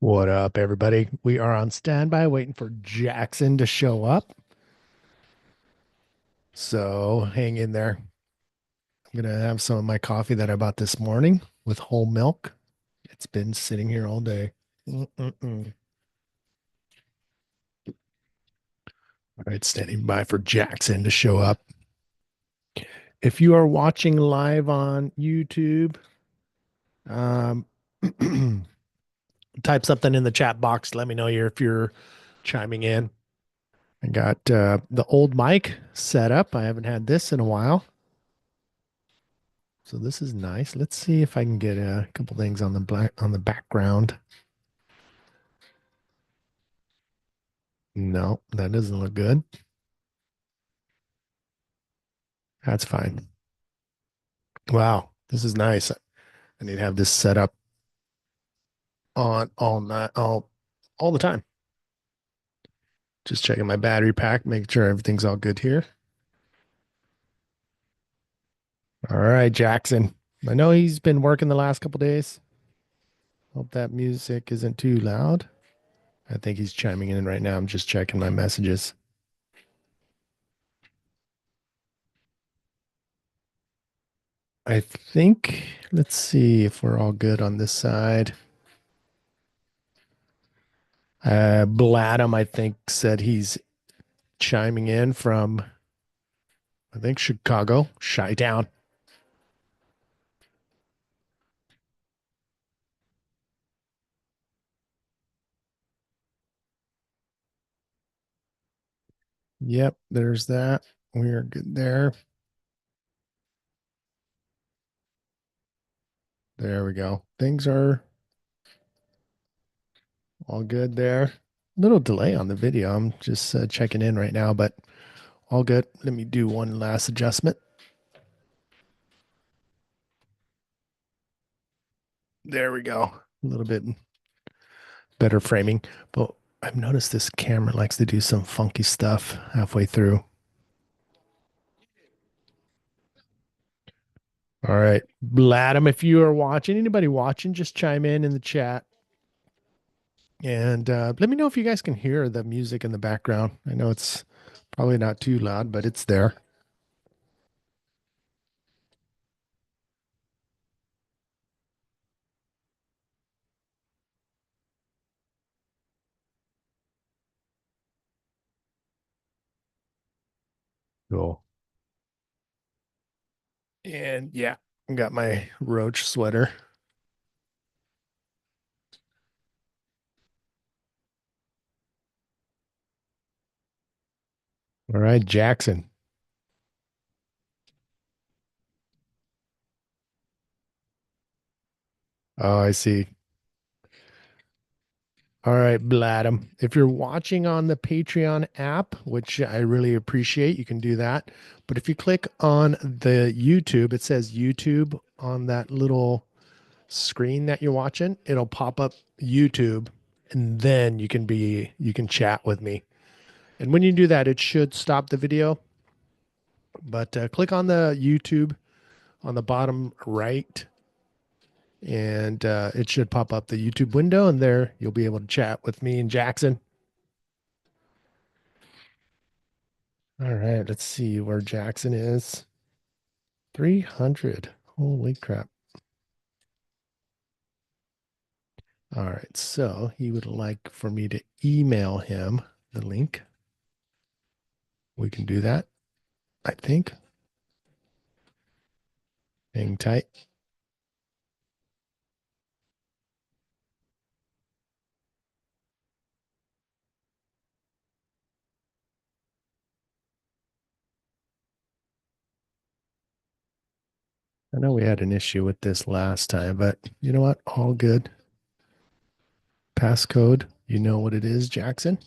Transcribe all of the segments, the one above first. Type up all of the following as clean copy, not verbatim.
What up, everybody? We are on standby waiting for Jackson to show up. So hang in there. I'm going to have some of my coffee that I bought this morning with whole milk. It's been sitting here all day. Mm-mm-mm. All right, standing by for Jackson to show up. If you are watching live on YouTube, um, type something in the chat box. Let me know if you're chiming in. I got the old mic set up. I haven't had this in a while. So this is nice. Let's see if I can get a couple things on the background. No, that doesn't look good. That's fine. Wow, this is nice. I need to have this set up on all night, all the time. Just checking my battery pack, making sure everything's all good here. All right, Jackson. I know he's been working the last couple days. Hope that music isn't too loud. I think he's chiming in right now. I'm just checking my messages. I think, let's see if we're all good on this side. Bladum, I think, said he's chiming in from, I think, Chicago, Chi-Town. Yep, there's that. We are good there. There we go. Things are all good there. Little delay on the video. I'm just checking in right now, but all good. Let me do one last adjustment. There we go. A little bit better framing, but I've noticed this camera likes to do some funky stuff halfway through. All right. Bladum, if you are watching, anybody watching, just chime in the chat. And let me know if you guys can hear the music in the background. I know it's probably not too loud, but it's there. Cool. And yeah, I got my roach sweater. All right, Jackson. Oh, I see. All right, Bladum. If you're watching on the Patreon app, which I really appreciate, you can do that. But if you click on the YouTube, it says YouTube on that little screen that you're watching, it'll pop up YouTube, and then you can chat with me. And when you do that, it should stop the video. But click on the YouTube on the bottom right, and it should pop up the YouTube window, and there you'll be able to chat with me and Jackson. All right, let's see where Jackson is. 300. Holy crap. All right, so he would like for me to email him the link. We can do that, I think. Hang tight. I know we had an issue with this last time, but you know what? All good. Passcode, you know what it is, Jackson?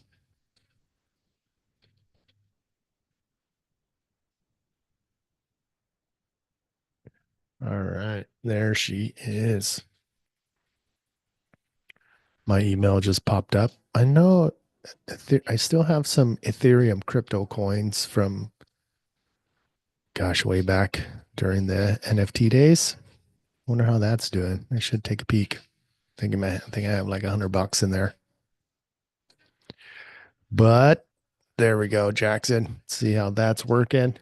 All right, there she is. My email just popped up. I know I still have some Ethereum crypto coins from, gosh, way back during the NFT days. Wonder how that's doing. I should take a peek. I think I have like $100 in there. But there we go, Jackson. See how that's working.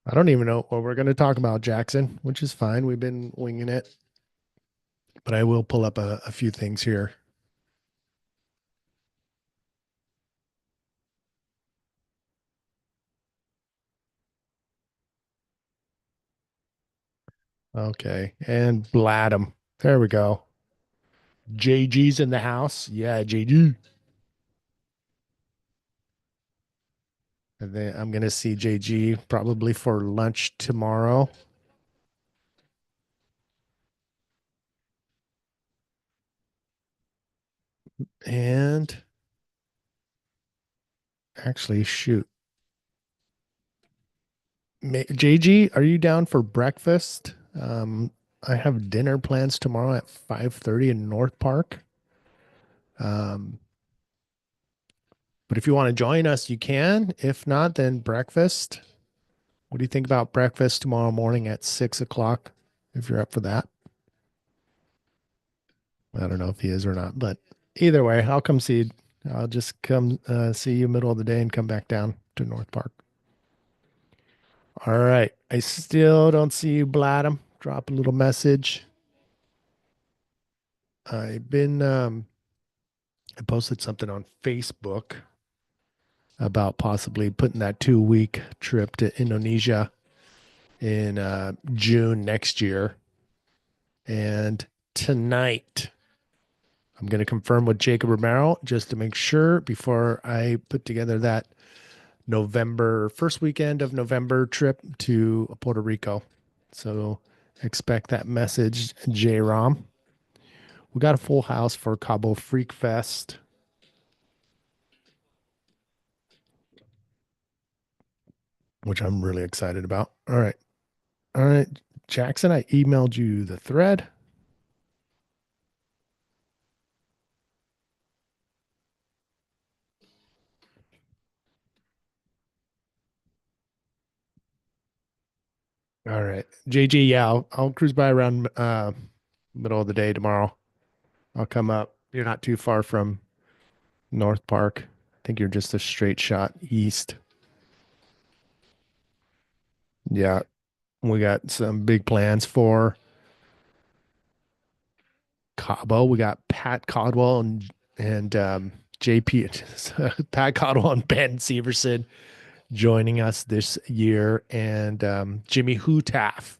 I don't even know what we're going to talk about, Jackson, which is fine. We've been winging it, but I will pull up a few things here. Okay. And Bladem. There we go. JG's in the house. Yeah, JG. And then I'm going to see JG probably for lunch tomorrow. And actually, shoot. JG, are you down for breakfast? I have dinner plans tomorrow at 5:30 in North Park. Um, but if you want to join us, you can. If not, then breakfast. What do you think about breakfast tomorrow morning at 6 o'clock? If you're up for that, I don't know if he is or not, but either way, I'll come see. I'll just come see you middle of the day and come back down to North Park. All right. I still don't see you, Bladem. Drop a little message. I've been I posted something on Facebook about possibly putting that 2 week trip to Indonesia in June next year. And tonight, I'm going to confirm with Jacob Romero just to make sure before I put together that November, first weekend of November trip to Puerto Rico. So expect that message, J Rom. We got a full house for Cabo Freak Fest, which I'm really excited about. All right. All right. Jackson, I emailed you the thread. All right. JG, yeah, I'll cruise by around middle of the day tomorrow. I'll come up. You're not too far from North Park. I think you're just a straight shot east. Yeah, we got some big plans for Cabo. We got Pat Codwell and JP Pat Codwell and Ben Severson joining us this year, and Jimmy Hootaff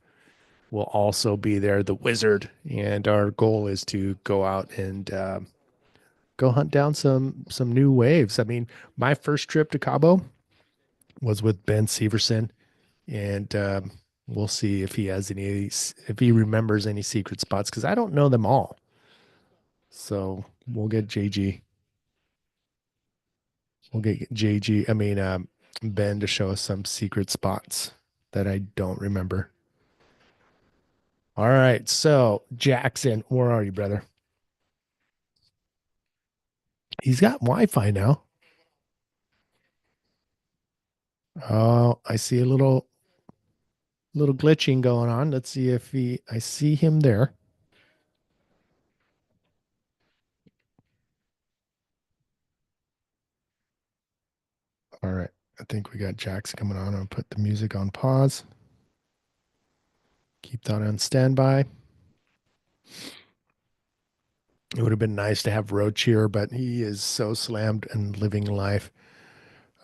will also be there, the wizard. And our goal is to go out and go hunt down some new waves. I mean, my first trip to Cabo was with Ben Severson, and we'll see if he has any, if he remembers any secret spots because I don't know them all. So we'll get JG. We'll get JG. I mean, Ben to show us some secret spots that I don't remember. All right. So Jackson, where are you, brother? He's got Wi-Fi now. Oh, I see a little glitching going on. Let's see if he. I see him there. All right. I think we got Jackson coming on. I'll put the music on pause. Keep that on standby. It would have been nice to have Roach here, but he is so slammed and living life.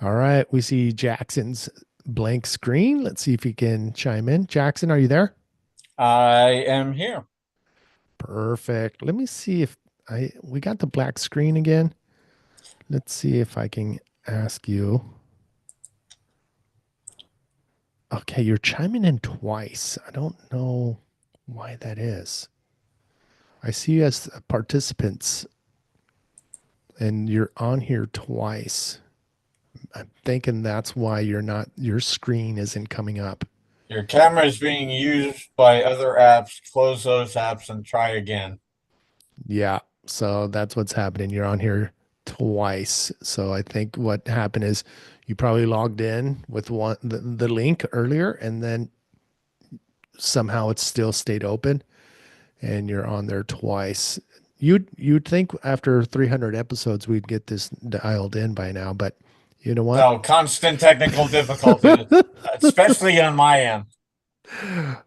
All right. We see Jackson's blank screen. Let's see if he can chime in. Jackson, are you there? I am here. Perfect. Let me see if we got the black screen again. Let's see if I can ask you. Okay, you're chiming in twice. I don't know why that is. I see you as participants and you're on here twice. I'm thinking that's why your screen isn't coming up. Your camera is being used by other apps. Close those apps and try again. Yeah. So that's what's happening. You're on here twice. So I think what happened is you probably logged in with the link earlier and then somehow it's still stayed open and you're on there twice. You'd think after 300 episodes we'd get this dialed in by now, but you know what? No, constant technical difficulties, especially on my end.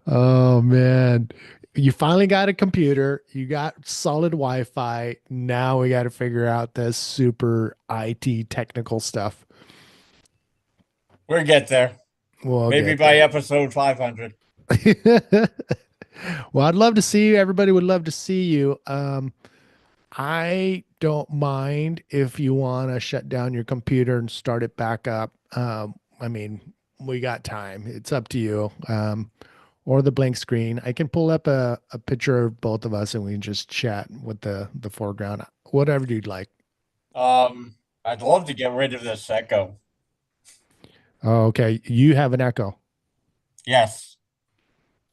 Oh man. You finally got a computer, you got solid Wi-Fi. Now we got to figure out this super IT technical stuff. We'll get there. We'll Maybe get by there. episode 500. Well, I'd love to see you. Everybody would love to see you. I don't mind if you want to shut down your computer and start it back up. I mean, we got time. It's up to you. Or the blank screen. I can pull up a picture of both of us and we can just chat with the foreground. Whatever you'd like. I'd love to get rid of this echo. Oh, okay. You have an echo. Yes,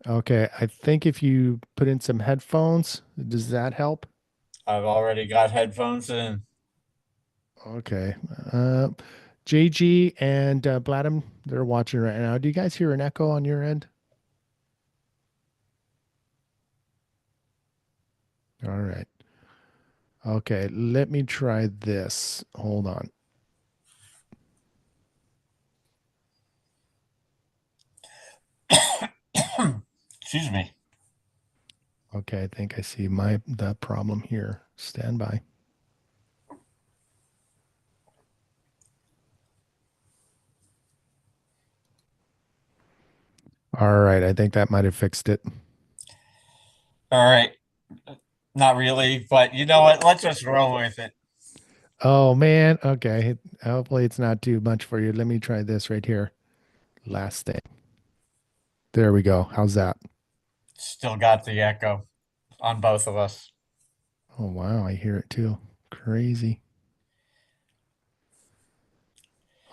Okay. I think if you put in some headphones, does that help? I've already got headphones in. Okay. Uh, JG and Bladum, they're watching right now. Do you guys hear an echo on your end? All right. Okay. Let me try this. Hold on. Excuse me. Okay. I think I see the problem here. Stand by. All right. I think that might have fixed it. All right. Not really, but you know what? Let's just roll with it. Oh, man. Okay. Hopefully it's not too much for you. Let me try this right here. Last thing. There we go. How's that? Still got the echo on both of us. Oh, wow. I hear it too. Crazy.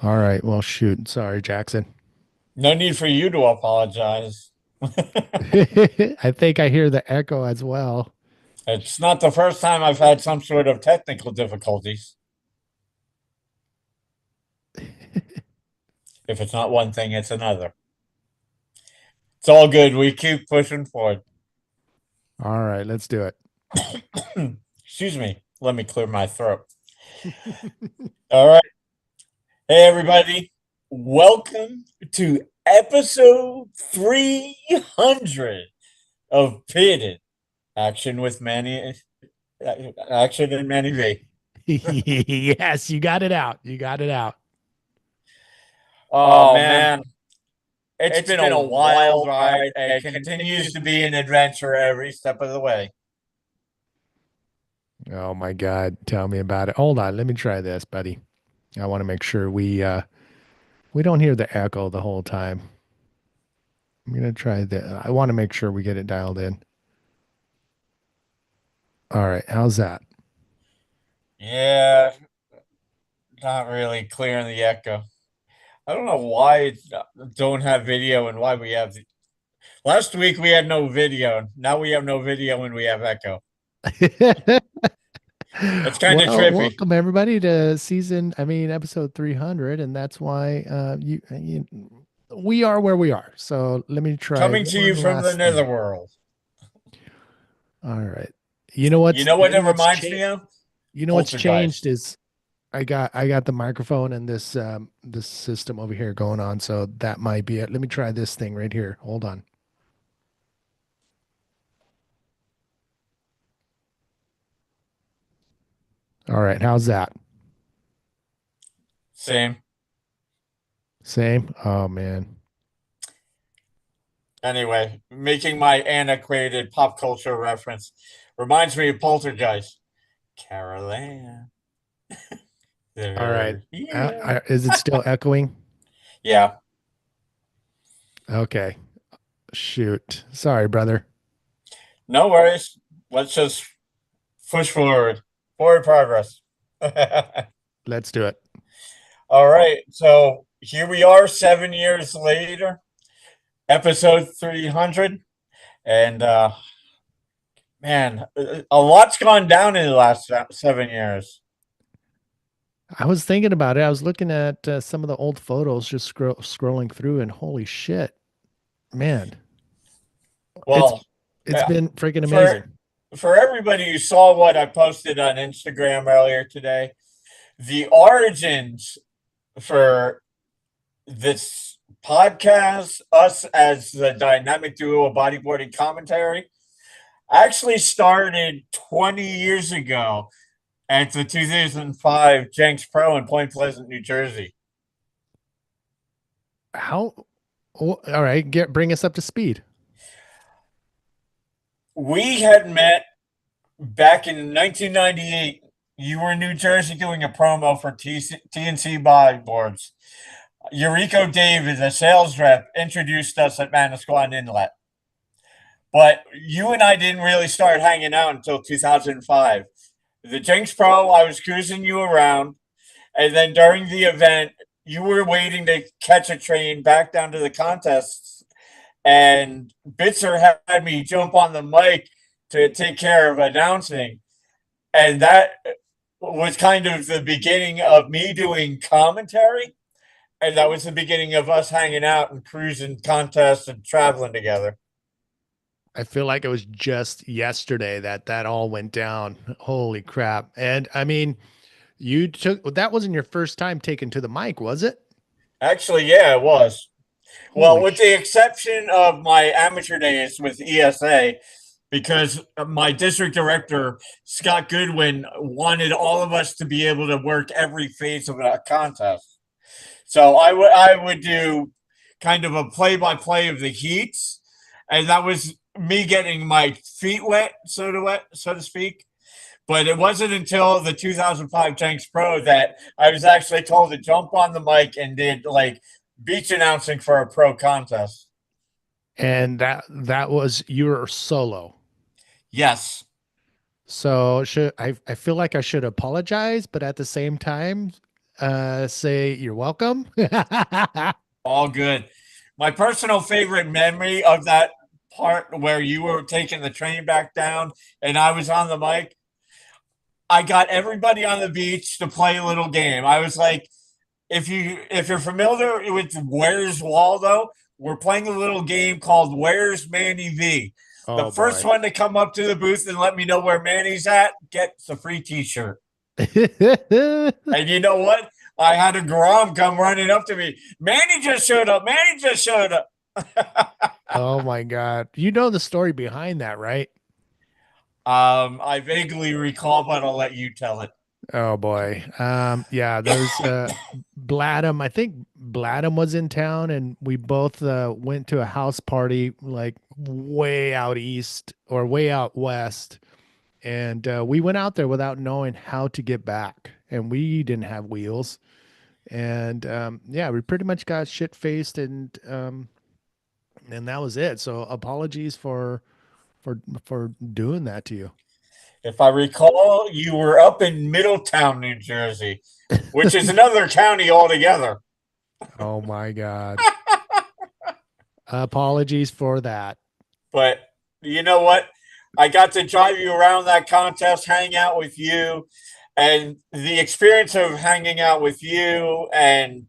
All right. Well, shoot. Sorry, Jackson. No need for you to apologize. I think I hear the echo as well. It's not the first time I've had some sort of technical difficulties. If it's not one thing, it's another. It's all good. We keep pushing forward. All right, let's do it. Excuse me. Let me clear my throat. All right. Hey, everybody. Welcome to episode 300 of Pitted Action with Manny. Action and Manny V. Yes, you got it out. You got it out. Oh, Oh man. man, It's it's been a been a wild wild ride ride and and continues continues to to be be an an adventure adventure. every step of the way. Oh my God. Tell me about it. Hold on. Let me try this, buddy. I want to make sure we don't hear the echo the whole time. I'm gonna try the I want to make sure we get it dialed in. All right, how's that? Yeah, not really clearing the echo. I don't know why don't have video and why we have. Last week we had no video. Now we have no video and we have echo. It's kind of Well, trippy. welcome everybody to episode 300, and that's why we are where we are. So let me try Coming to you one from the last thing. netherworld. All right. You know what it reminds me of? You know what's changed Poltergeist. is I got the microphone and this system over here going on, so that might be it. Let me try this thing right here. Hold on. All right, how's that? Same. Same? Oh man. Anyway, making my antiquated pop culture reference reminds me of Poltergeist. Carol Ann, All right. they're here. Is it still echoing? Yeah, Okay. Shoot. Sorry, brother. no worries. Let's just push forward. Forward progress. Let's do it. All right. So here we are 7 years later, episode 300. And man, a lot's gone down in the last 7 years. I was thinking about it. I was looking at some of the old photos, just scrolling through, and holy shit, man. It's Well, it's yeah, been freaking for amazing. for everybody who saw what I posted on Instagram earlier today, the origins for this podcast, us as the dynamic duo of bodyboarding commentary, actually started 20 years ago at the 2005 Jenks Pro in Point Pleasant, New Jersey. How? Oh, all right, bring us up to speed. We had met back in 1998. You were in New Jersey doing a promo for TNC bodyboards. Eureka David, a sales rep, introduced us at Manasquan Inlet. But you and I didn't really start hanging out until 2005. The Jinx Pro, I was cruising you around. And then during the event, you were waiting to catch a train back down to the contests. And Bitzer had me jump on the mic to take care of announcing. And that was kind of the beginning of me doing commentary. And that was the beginning of us hanging out and cruising contests and traveling together. I feel like it was just yesterday that that all went down. Holy crap! And I mean, you took that wasn't your first time taking to the mic, was it? Actually, yeah, it was. Well, Holy with the exception of my amateur days with ESA, because my district director, Scott Goodwin, wanted all of us to be able to work every phase of a contest. So I would do kind of a play by play of the heats, and that was me getting my feet wet, so to speak. But it wasn't until the 2005 Jenks Pro that I was actually told to jump on the mic and did like beach announcing for a pro contest. and that was your solo. Yes, So should I feel like I should apologize, but at the same time, say you're welcome. all good. My personal favorite memory of that part where you were taking the train back down and I was on the mic, I got everybody on the beach to play a little game. I was like, if you're familiar with Where's Waldo, we're playing a little game called Where's Manny V. The Oh first boy. one to come up to the booth and let me know where Manny's at gets a free T-shirt. And you know what? I had a Grom come running up to me. Manny just showed up. Manny just showed up. Oh my God. You know the story behind that, right? I vaguely recall, but I'll let you tell it. Oh boy. Yeah, there's Bladum. I think Bladum was in town and we both went to a house party like way out east or way out west. And we went out there without knowing how to get back. And we didn't have wheels. And yeah, we pretty much got shit faced and that was it. So apologies for for doing that to you. If I recall, you were up in Middletown, New Jersey, which is another county altogether. Oh my God. Apologies for that. But you know what? I got to drive you around that contest, hang out with you, and the experience of hanging out with you and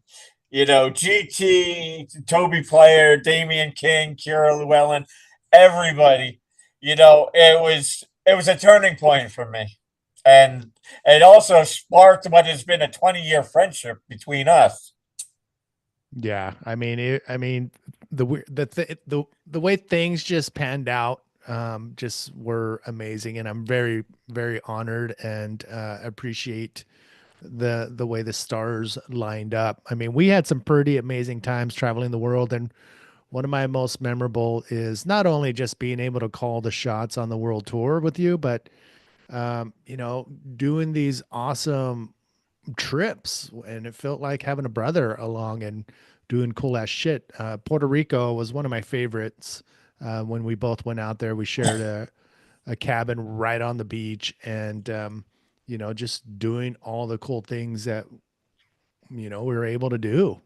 GT, Toby Player, Damian King, Kira Llewellyn, everybody. It was a turning point for me, and it also sparked what has been a 20-year friendship between us. Yeah, I mean, the way things just panned out, just were amazing, and I'm very, very honored and appreciate the way the stars lined up. I mean, we had some pretty amazing times traveling the world, and one of my most memorable is not only just being able to call the shots on the world tour with you, but you know, doing these awesome trips, and it felt like having a brother along and doing cool ass shit. Puerto Rico was one of my favorites. When we both went out there, we shared a cabin right on the beach, and you know, just doing all the cool things that we were able to do.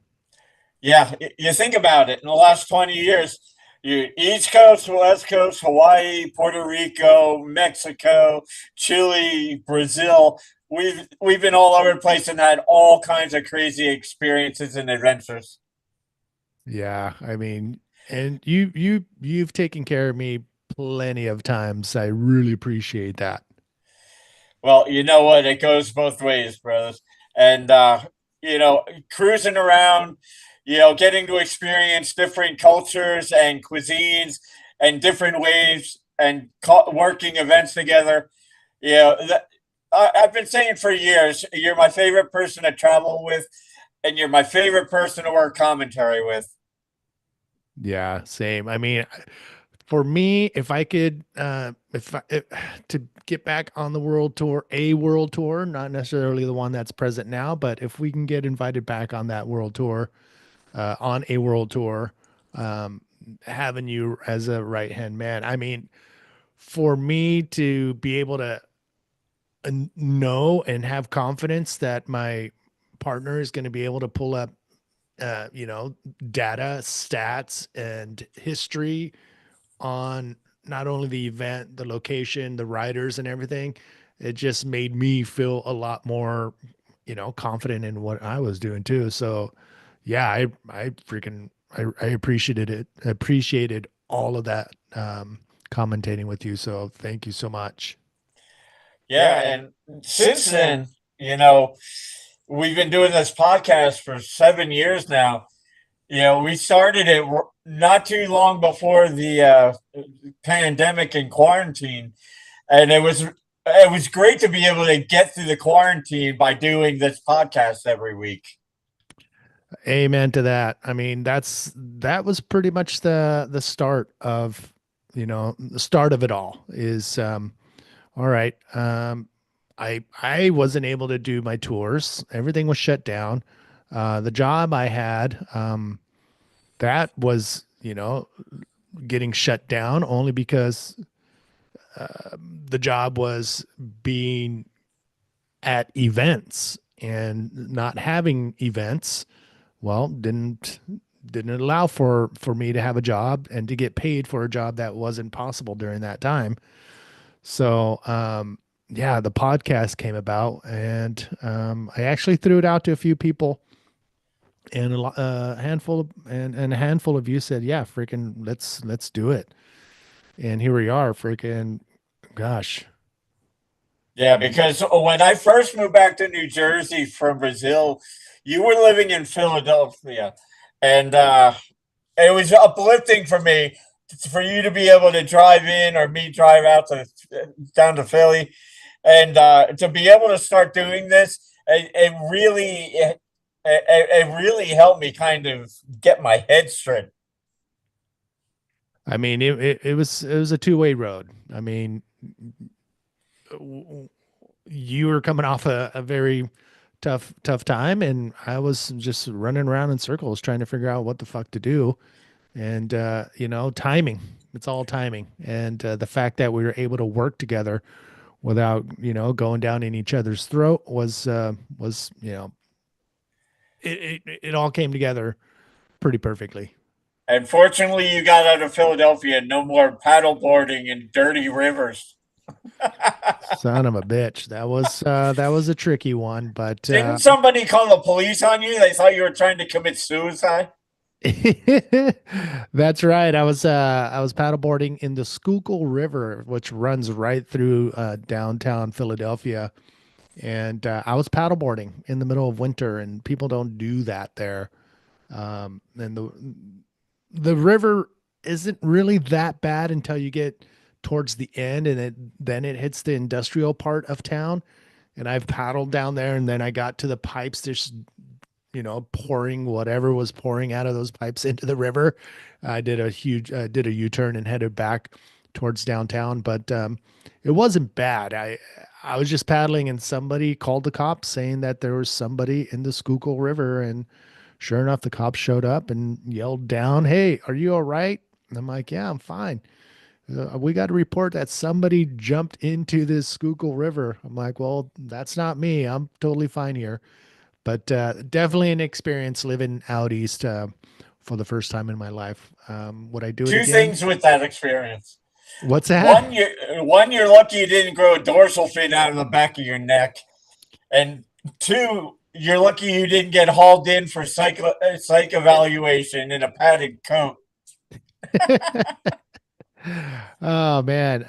Yeah, you think about it. In the last 20 years, you East Coast, West Coast, Hawaii, Puerto Rico, Mexico, Chile, Brazil. We've been all over the place and had all kinds of crazy experiences and adventures. Yeah, I mean, And you've taken care of me plenty of times. I really appreciate that. Well, you know what? It goes both ways, brothers. And cruising around, getting to experience different cultures and cuisines and different ways and working events together. You know, that, I've been saying for years, you're my favorite person to travel with, and you're my favorite person to work commentary with. Yeah, same. I mean, for me, if I could, if to get back on the world tour, a world tour, not necessarily the one that's present now, but if we can get invited back on that world tour, on a world tour, um, having you as a right hand man, I mean, for me to be able to know and have confidence that my partner is going to be able to pull up, you know, data, stats, and history on not only the event, the location, the riders, and everything. It just made me feel a lot more, you know, confident in what I was doing too. So, yeah, I freaking I appreciated it. Appreciated all of that commentating with you. So, thank you so much. Yeah, and since then, you know, we've been doing this podcast for 7 years now. We started it not too long before the pandemic and quarantine, and it was great to be able to get through the quarantine by doing this podcast every week. Amen to that. I mean, that was pretty much the start of, you know, the start of it all is all right. I wasn't able to do my tours. Everything was shut down. The job I had, that was, you know, getting shut down only because the job was being at events and not having events. Well, didn't allow for me to have a job and to get paid for a job that wasn't possible during that time. So, yeah, the podcast came about, and I actually threw it out to a few people, and handful of, and a handful of you said, "Yeah, freaking, let's do it." And here we are, freaking, gosh, Yeah, because when I first moved back to New Jersey from Brazil, you were living in Philadelphia, and it was uplifting for me for you to be able to drive in or me drive out to down to Philly, and to be able to start doing this. It really helped me kind of get my head straight. I mean, it was a two-way road. I mean, you were coming off a very tough time, and I was just running around in circles trying to figure out what the fuck to do. And you know, timing. It's all timing, and the fact that we were able to work together without, you know, going down in each other's throat was, you know, it all came together pretty perfectly. And fortunately, you got out of Philadelphia. No more paddleboarding in dirty rivers. Son of a bitch. That was a tricky one, but Didn't somebody call the police on you? They thought you were trying to commit suicide. that's right. I was paddleboarding in the Schuylkill River, which runs right through downtown Philadelphia, and I was paddleboarding in the middle of winter, and people don't do that there. And the river isn't really that bad until you get towards the end, and then it hits the industrial part of town. And I've paddled down there, and then I got to the pipes. There's, you know, pouring whatever was pouring out of those pipes into the river. I did a U-turn and headed back towards downtown, but it wasn't bad. I was just paddling, and somebody called the cops saying that there was somebody in the Schuylkill River, and sure enough, the cops showed up and yelled down, "Hey, are you all right?" And I'm like, "Yeah, I'm fine. We got a report that somebody jumped into this Schuylkill River." I'm like, "Well, that's not me. I'm totally fine here." But definitely an experience living out east for the first time in my life. Would I do it Two again? things with that experience. What's that? One, you're lucky you didn't grow a dorsal fin out of the back of your neck, and two, you're lucky you didn't get hauled in for psych evaluation in a padded coat. Oh man.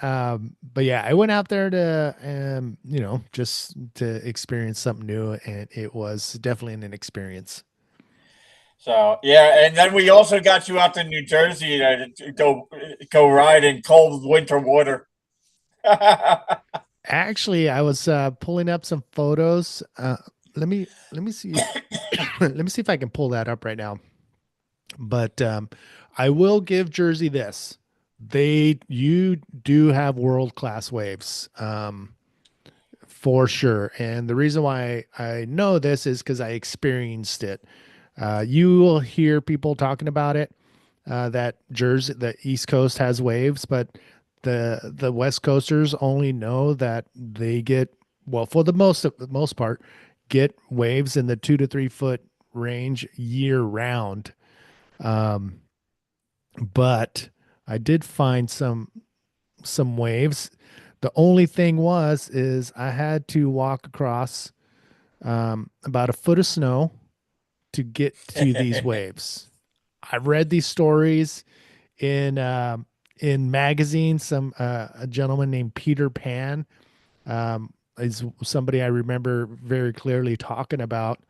But yeah, I went out there to just to experience something new, and it was definitely an experience. So yeah, and then we also got you out to New Jersey to go ride in cold winter water. Actually, I was pulling up some photos. Let me see. Let me see if I can pull that up right now. But I will give Jersey this. You do have world class waves. For sure. And the reason why I know this is because I experienced it. You will hear people talking about it, that the East Coast has waves, but the West Coasters only know that they get, well, for the most part, get waves in the 2 to 3 foot range year round. Um, but I did find some waves. The only thing is I had to walk across about a foot of snow to get to these waves. I've read these stories in magazines. A gentleman named Peter Pan is somebody I remember very clearly talking about.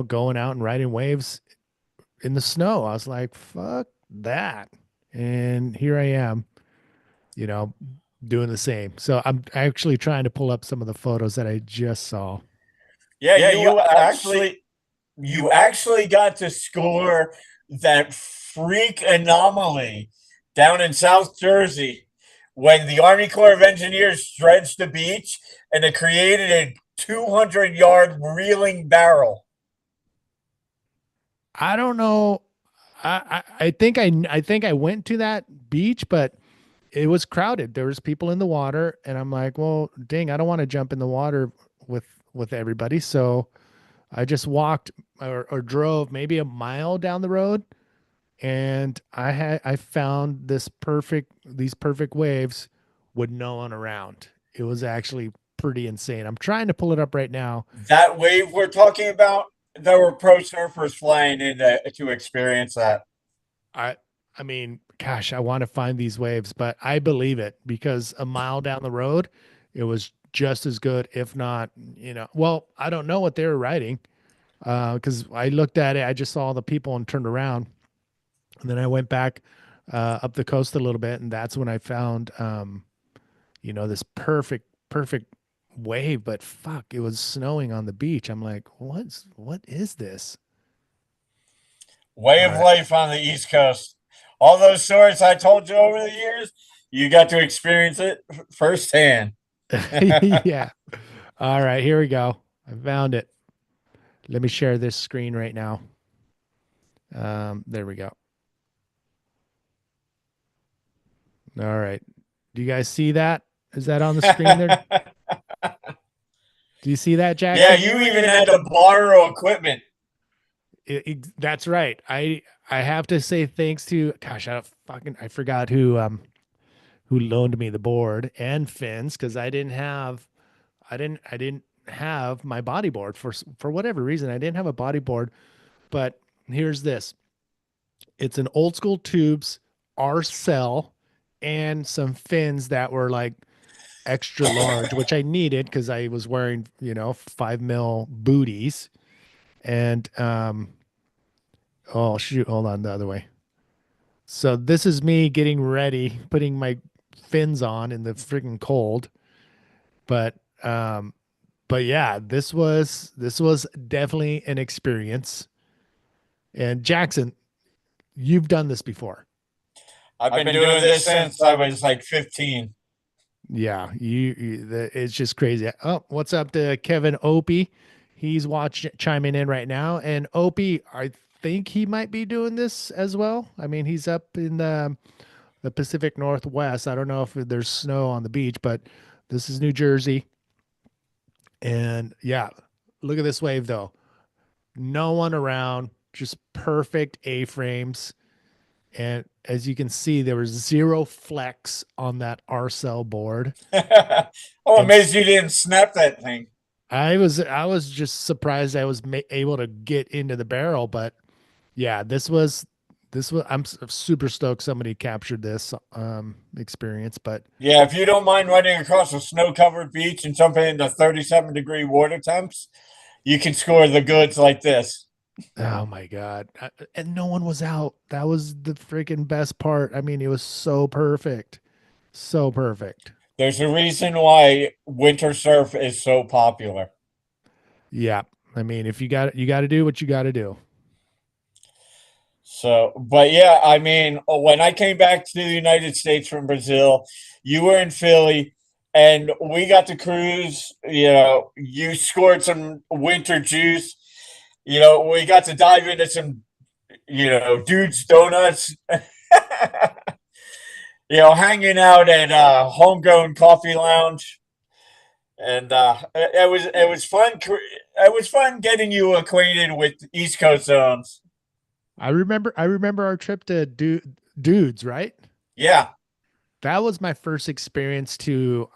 Going out and riding waves in the snow. I was like, fuck that. And here I am, you know, doing the same. So I'm actually trying to pull up some of the photos that I just saw. Yeah, you actually got to score that freak anomaly down in South Jersey when the Army Corps of Engineers dredged the beach and it created a 200-yard reeling barrel. I don't know. I think I went to that beach, but it was crowded. There was people in the water, and I'm like, well, dang, I don't want to jump in the water with with everybody. So I just walked or drove maybe a mile down the road, and I found these perfect waves with no one around. It was actually pretty insane. I'm trying to pull it up right now. That wave we're talking about, there were pro surfers flying in to experience that. I I mean, gosh, I want to find these waves, but I believe it because a mile down the road, it was just as good, if not, well, I don't know what they were riding. Because I looked at it, I just saw the people and turned around. And then I went back up the coast a little bit, and that's when I found this perfect wave, but fuck, it was snowing on the beach. I'm like, what is this? Way All of right. life on the East Coast. All those stories I told you over the years, you got to experience it firsthand. Yeah. All right, here we go. I found it. Let me share this screen right now. There we go. All right. Do you guys see that? Is that on the screen there? Do you see that, Yeah, Jackson? you even had to borrow equipment. That's right. I have to say thanks to, gosh, I forgot who loaned me the board and fins because I didn't have my bodyboard for whatever reason. I didn't have a bodyboard, but here's this. It's an old school tubes, R cell, and some fins that were like extra large, which I needed because I was wearing 5 mil booties. And oh shoot, hold on, the other way. So this is me getting ready, putting my fins on in the freaking cold. But um, but yeah, this was definitely an experience. And Jackson, you've done this before. I've been doing this since I was like 15. Yeah, it's just crazy. Oh, what's up to Kevin Opie? He's chiming in right now. And Opie, I think he might be doing this as well. I mean, he's up in the Pacific Northwest. I don't know if there's snow on the beach, but this is New Jersey. And yeah, look at this wave though. No one around, just perfect A-frames. And as you can see, there was zero flex on that RCell board. I'm And amazed you didn't snap that thing. I was just surprised I was able to get into the barrel, but yeah, this was this was I'm super stoked somebody captured this experience, but Yeah, if you don't mind running across a snow-covered beach and jumping into 37-degree water temps, you can score the goods like this. oh my God. And no one was out. That was the freaking best part. I mean, it was so perfect. So perfect. There's a reason why winter surf is so popular. Yeah. I mean, if you got to do what you got to do. So, but yeah, I mean, when I came back to the United States from Brazil, you were in Philly and we got to cruise. You know, you scored some winter juice. You know, we got to dive into some, dudes' donuts. Hanging out at Homegrown Coffee Lounge. And it was fun. It was fun getting you acquainted with East Coast zones. I remember our trip to dudes, right? Yeah. That was my first experience to,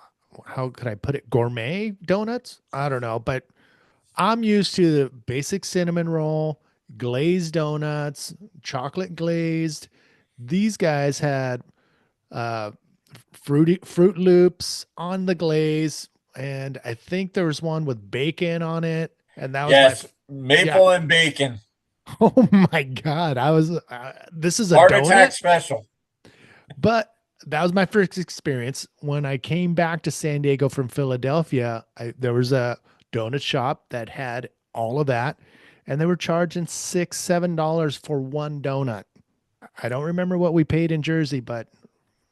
how could I put it, gourmet donuts? I don't know, but I'm used to the basic cinnamon roll, glazed donuts, chocolate glazed. These guys had uh Fruit Loops on the glaze, and I think there was one with bacon on it, and that was Yes. yeah. Maple and bacon. Oh my God, I was this is a Heart attack donut, special. but that was my first experience. When I came back to San Diego from Philadelphia, there was a donut shop that had all of that, and they were charging $6, $7 for one donut. I don't remember what we paid in Jersey, but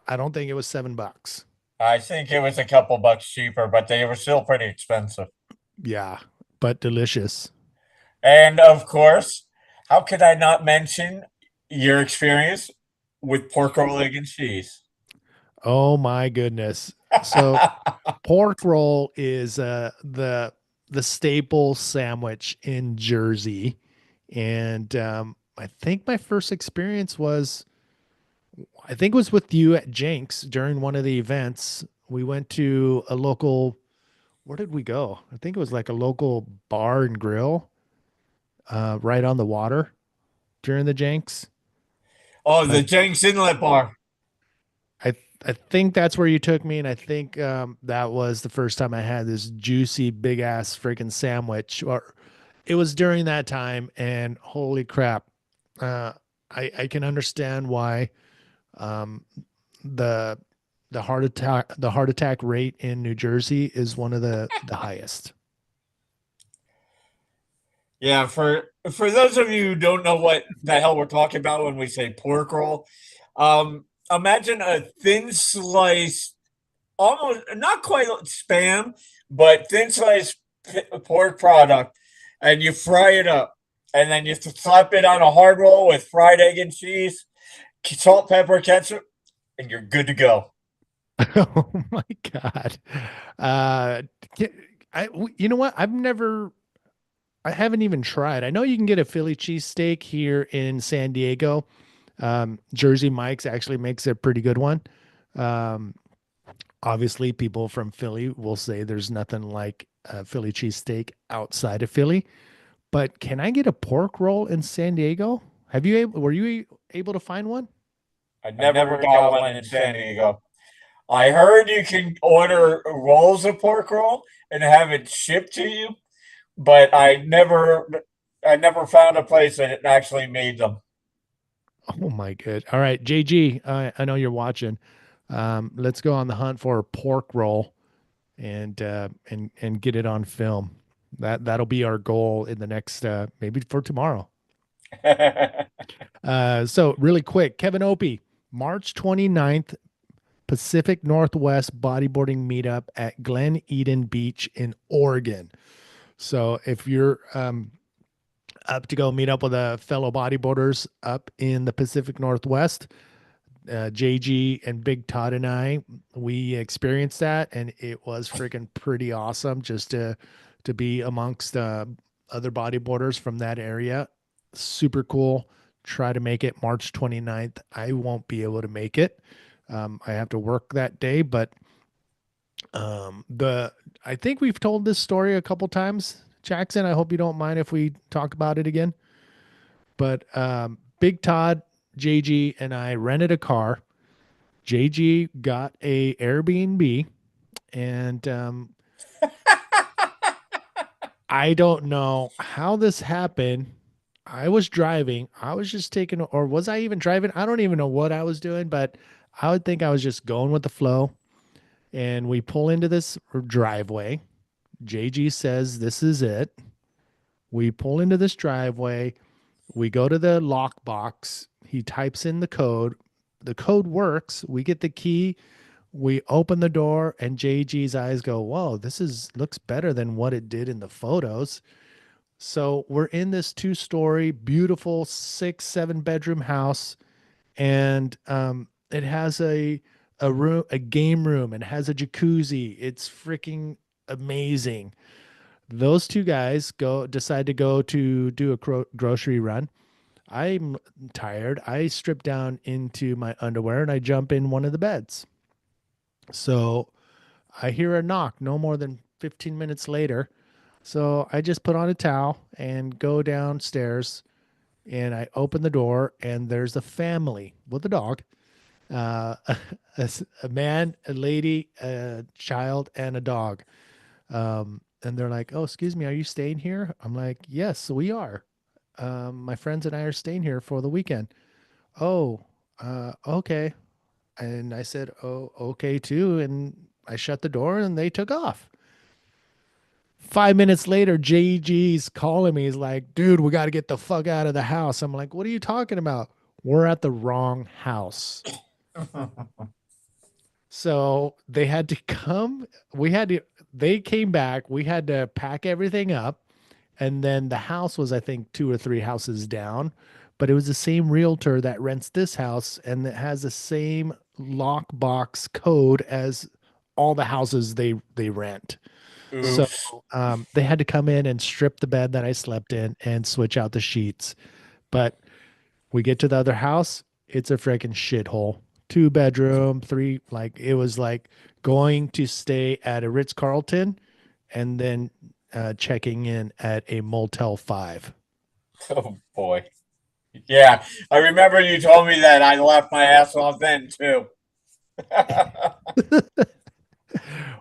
I don't think it was $7. I think it was a couple bucks cheaper, but they were still pretty expensive. Yeah, but delicious. And of course, how could I not mention your experience with pork roll, egg, and cheese? Oh my goodness. So pork roll is the staple sandwich in Jersey, and I think my first experience was, I think it was with you at Jenks during one of the events. We went to a local. Where did we go? I think it was like a local bar and grill, right on the water during the Jenks. Oh, the But Jenks Inlet Bar. I I think that's where you took me, and I think that was the first time I had this juicy big ass freaking sandwich. Or it was during that time, and holy crap, uh, I can understand why um, the the heart attack rate in New Jersey is one of the highest. Yeah, for those of you who don't know what the hell we're talking about when we say pork roll, imagine a thin slice, almost not quite spam, but thin slice pork product, and you fry it up, and then you slap it on a hard roll with fried egg and cheese, salt, pepper, ketchup, and you're good to go. Oh my God. Uh, you know what? I haven't even tried. I know you can get a Philly cheesesteak here in San Diego. Jersey Mike's actually makes a pretty good one. Um, Obviously, people from Philly will say there's nothing like a Philly cheesesteak outside of Philly. But can I get a pork roll in San Diego? Were you able to find one? I never got one in San Diego. I heard you can order rolls of pork roll and have it shipped to you, but I never found a place that actually made them. Oh my good. All right, JG, I know you're watching. Let's go on the hunt for a pork roll and get it on film. That'll be our goal in the next maybe for tomorrow. So really quick, Kevin Opie, March 29th, Pacific Northwest bodyboarding meetup at Glen Eden Beach in Oregon. So if you're up to go meet up with a fellow bodyboarders up in the Pacific Northwest, JG and Big Todd and we experienced that, and it was freaking pretty awesome just to be amongst other bodyboarders from that area. Super cool. Try to make it March 29th. I won't be able to make it. I have to work that day, but the I think we've told this story a couple times. Jackson, I hope you don't mind if we talk about it again. But Big Todd JG and I rented a car. JG got a Airbnb, and I don't know how this happened. I was driving. I was just taking, or was I even driving? I don't even know what I was doing, but I would think I was just going with the flow. And we pull into this driveway. JG says, "This is it." We pull into this driveway. We go to the lockbox. He types in the code. The code works. We get the key. We open the door, and JG's eyes go, "Whoa, this is looks better than what it did in the photos." So we're in this two-story, beautiful 6, 7 bedroom house, and it has a game room, and has a jacuzzi. It's freaking amazing. Those two guys go decide to go to do a grocery run. I'm tired. I strip down into my underwear and I jump in one of the beds. So I hear a knock no more than 15 minutes later. So I just put on a towel and go downstairs, and I open the door, and there's a family with a dog, uh, a man, a lady, a child, and a dog. And they're like, "Oh, excuse me, are you staying here?" I'm like, "Yes, we are. My friends and I are staying here for the weekend." "Oh, okay." And I said, "Oh, okay too." And I shut the door, and they took off. 5 minutes later, JG's calling me. He's like, "Dude, we got to get the fuck out of the house." I'm like, "What are you talking about?" "We're at the wrong house." So they had to come. They came back. We had to pack everything up. And then the house was, I think, 2 or 3 houses down, but it was the same realtor that rents this house, and it has the same lockbox code as all the houses they rent. So Oops. they had to come in and strip the bed that I slept in and switch out the sheets. But we get to the other house, it's a freaking shithole. 2 bedroom, three, like it was like going to stay at a Ritz Carlton and then checking in at a Motel 5. Oh boy. Yeah, I remember you told me that. I laughed my ass off then too.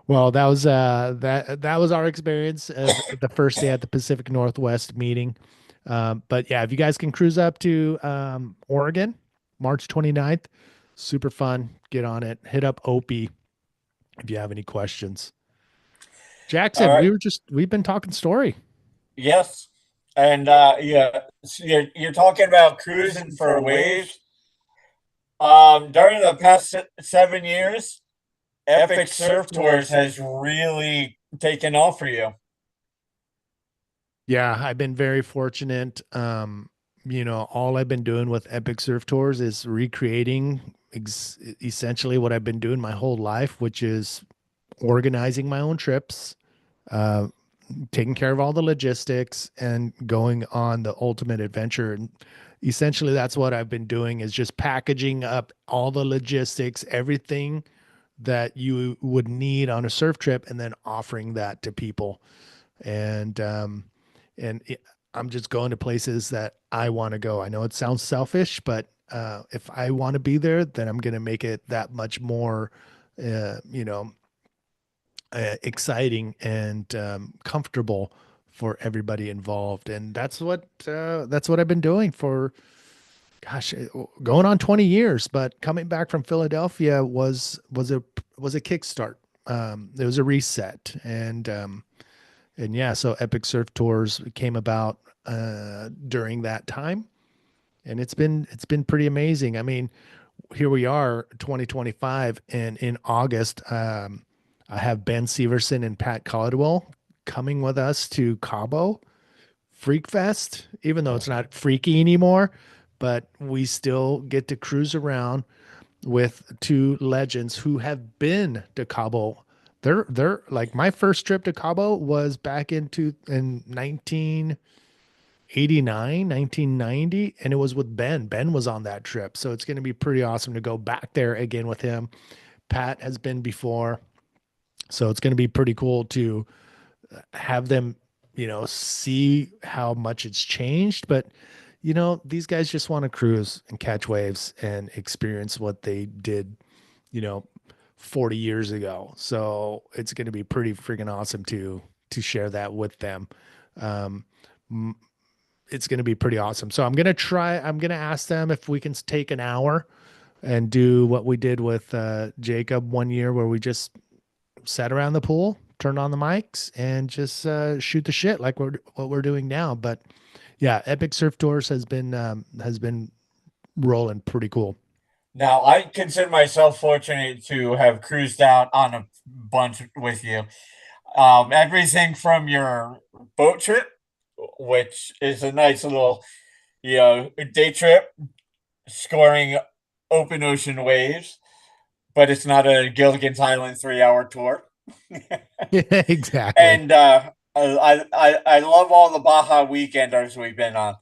Well, that was our experience of the first day at the Pacific Northwest meeting. But yeah, if you guys can cruise up to Oregon, March 29th, super fun. Get on it. Hit up Opie if you have any questions. All Jackson, right. we've been talking story. Yes. And yeah, so you're talking about cruising for waves. During the past 7 years, Epic Surf Tours has really taken off for you. Yeah, I've been very fortunate. All I've been doing with Epic Surf Tours is recreating essentially what I've been doing my whole life, which is organizing my own trips, uh, taking care of all the logistics, and going on the ultimate adventure. And essentially, that's what I've been doing is just packaging up all the logistics, everything that you would need on a surf trip, and then offering that to people. And and it, I'm just going to places that I want to go. I know it sounds selfish, but if I want to be there, then I'm going to make it that much more, uh, you know, exciting and comfortable for everybody involved. And that's what I've been doing for, gosh, going on 20 years. But coming back from Philadelphia was a kickstart. It was a reset, and yeah, so Epic Surf Tours came about during that time, and it's been pretty amazing. I mean, here we are, 2025, and in August, I have Ben Severson and Pat Caldwell coming with us to Cabo Freak Fest, even though it's not freaky anymore, but we still get to cruise around with two legends who have been to Cabo. They're like, my first trip to Cabo was back in 1989, 1990, and it was with Ben. Ben was on that trip. So it's going to be pretty awesome to go back there again with him. Pat has been before. So it's going to be pretty cool to have them, see how much it's changed. But these guys just want to cruise and catch waves and experience what they did, you know, 40 years ago. So it's going to be pretty freaking awesome to share that with them. Um, it's going to be pretty awesome. So I'm going to ask them if we can take an hour and do what we did with Jacob one year where we just sat around the pool, turned on the mics and just shoot the shit like what we're doing now. But yeah, Epic Surf Tours has been rolling pretty cool. Now, I consider myself fortunate to have cruised out on a bunch with you. Everything from your boat trip, which is a nice little, day trip, scoring open ocean waves, but it's not a Gilligan's Island 3 hour tour. Yeah, exactly. And I love all the Baja weekenders we've been on.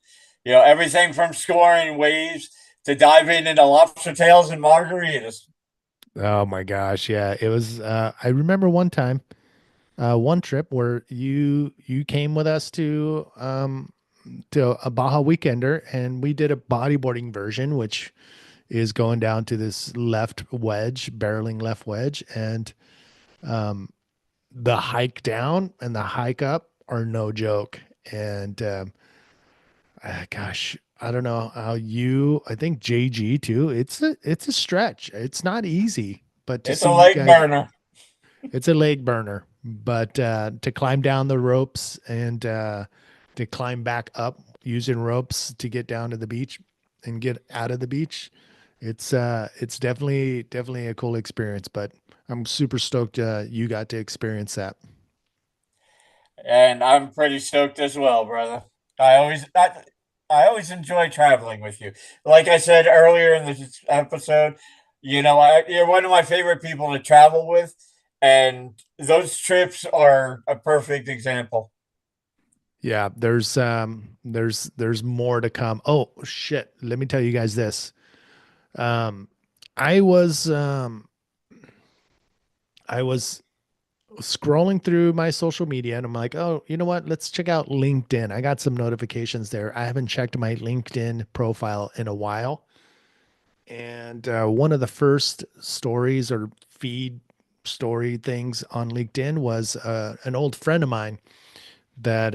Everything from scoring waves to diving into lobster tails and margaritas. Oh my gosh, yeah. It was I remember one time, one trip where you came with us to a Baja Weekender and we did a bodyboarding version, which is going down to this left wedge, barreling left wedge, and um the hike down and the hike up are no joke. And gosh, I don't know how I think JG too. It's a stretch. It's not easy, but to It's see a you lake guys, burner. it's a leg burner. But to climb down the ropes and to climb back up using ropes to get down to the beach and get out of the beach, it's definitely a cool experience. But I'm super stoked you got to experience that. And I'm pretty stoked as well, brother. I always I, I always enjoy traveling with you. Like I said earlier in this episode, you're one of my favorite people to travel with, and those trips are a perfect example. Yeah, there's more to come. Oh shit, let me tell you guys this. Um I was I was scrolling through my social media and I'm like, "Oh, you know what? Let's check out LinkedIn." I got some notifications there. I haven't checked my LinkedIn profile in a while. And one of the first stories or feed story things on LinkedIn was an old friend of mine that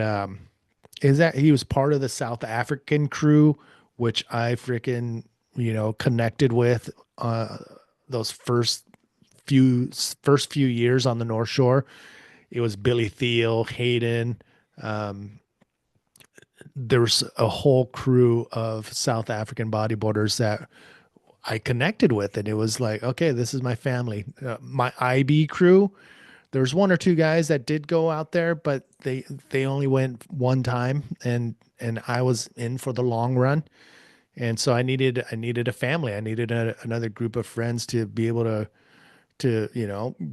is that he was part of the South African crew, which I freaking, connected with those first few years on the North Shore. It was Billy Thiel, Hayden. Um, there was a whole crew of South African bodyboarders that I connected with, and it was like, okay, this is my family. My IB crew, there's one or two guys that did go out there, but they only went one time, and I was in for the long run, and so I needed a family. I needed another group of friends to be able to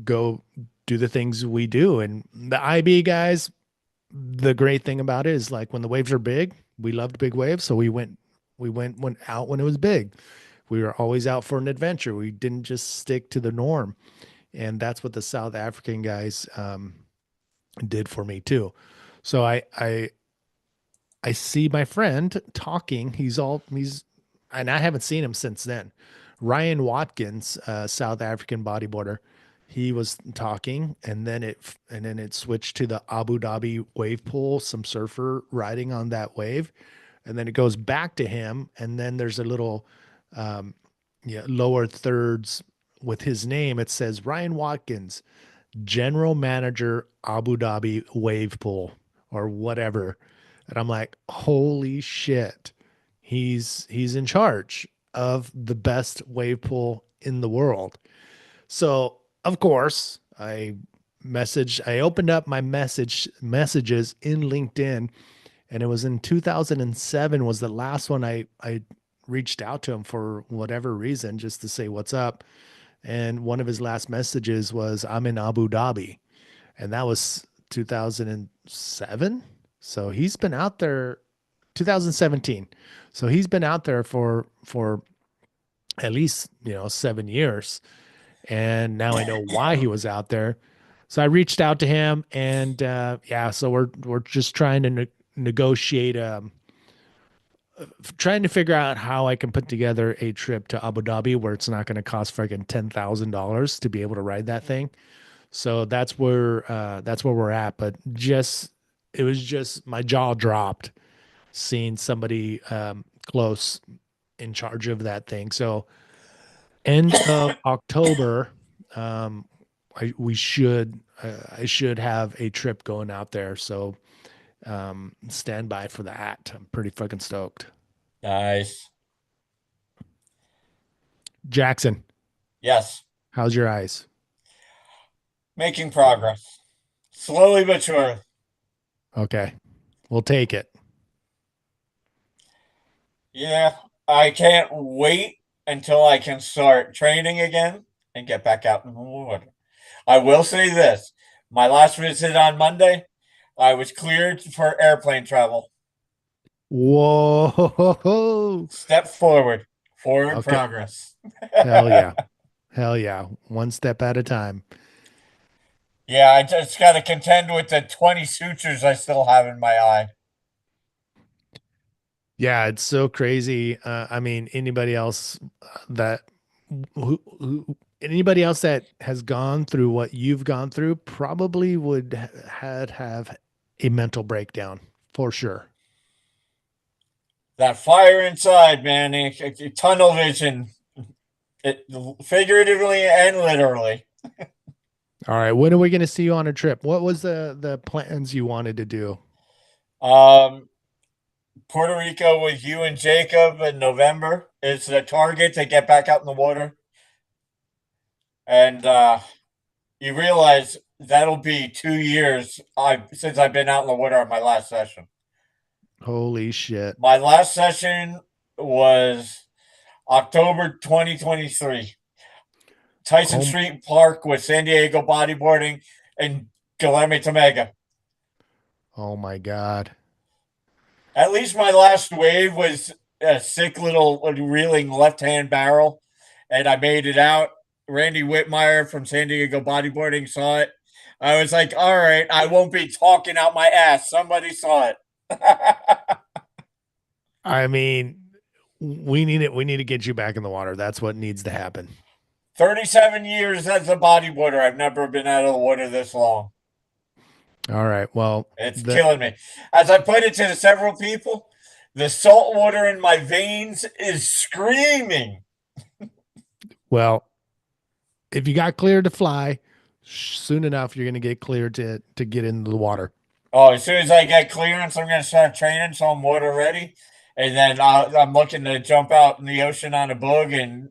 go do the things we do. And the IB guys, the great thing about it is like when the waves are big, we loved big waves, so went out when it was big. We were always out for an adventure. We didn't just stick to the norm, and that's what the South African guys did for me too. So I see my friend talking. And I haven't seen him since then. Ryan Watkins, South African bodyboarder, he was talking, and then it switched to the Abu Dhabi wave pool. Some surfer riding on that wave, and then it goes back to him, and then there's a little, um, yeah, lower thirds with his name. It says Ryan Watkins, General Manager, Abu Dhabi Wave Pool, or whatever. And I'm like, holy shit. He's in charge of the best wave pool in the world. So of course I opened up my messages in LinkedIn, and it was in 2007 was the last one I reached out to him for whatever reason, just to say what's up. And one of his last messages was, "I'm in Abu Dhabi," and that was 2007. So he's been out there 2017. So he's been out there for at least 7 years, and now I know why he was out there. So I reached out to him, and yeah, so we're just trying to negotiate trying to figure out how I can put together a trip to Abu Dhabi where it's not going to cost freaking $10,000 to be able to ride that thing. So that's where we're at. But just it was just my jaw dropped seeing somebody close in charge of that thing. So end of October, um, I should have a trip going out there. So stand by for that. I'm pretty fucking stoked. Nice. Jackson, Yes. how's your eyes? Making progress. Slowly but surely. Okay, we'll take it. Yeah. I can't wait until I can start training again and get back out in the water. I will say this. My last visit on Monday, I was cleared for airplane travel. Whoa. Step forward. Forward Okay. progress. Hell yeah. Hell yeah. One step at a time. Yeah, I just got to contend with the 20 sutures I still have in my eye. Yeah, it's so crazy. I mean, that anybody else that has gone through what you've gone through probably would have a mental breakdown for sure. That fire inside, man. Tunnel vision. It, figuratively and literally. All right, when are we going to see you on a trip? What was the plans you wanted to do? Um, Puerto Rico with you and Jacob in November is the target to get back out in the water. And you realize that'll be 2 years since I've been out in the water on my last session. Holy shit. My last session was October 2023. Tyson Oh, Street Park with San Diego Bodyboarding and Guilherme Tomega. oh my God. At least my last wave was a sick little reeling left hand barrel, and I made it out. Randy Whitmire from San Diego Bodyboarding saw it. I was like, all right, I won't be talking out my ass. Somebody saw it. I mean, we need it. We need to get you back in the water. That's what needs to happen. 37 years as a bodyboarder. I've never been out of the water this long. All right. Well, It's killing me. As I put it to several people, the salt water in my veins is screaming. well, if you got cleared to fly, soon enough you're going to get cleared to get into the water. Oh, as soon as I get clearance, I'm going to start training so I'm water ready. And then I'm looking to jump out in the ocean on a boog and,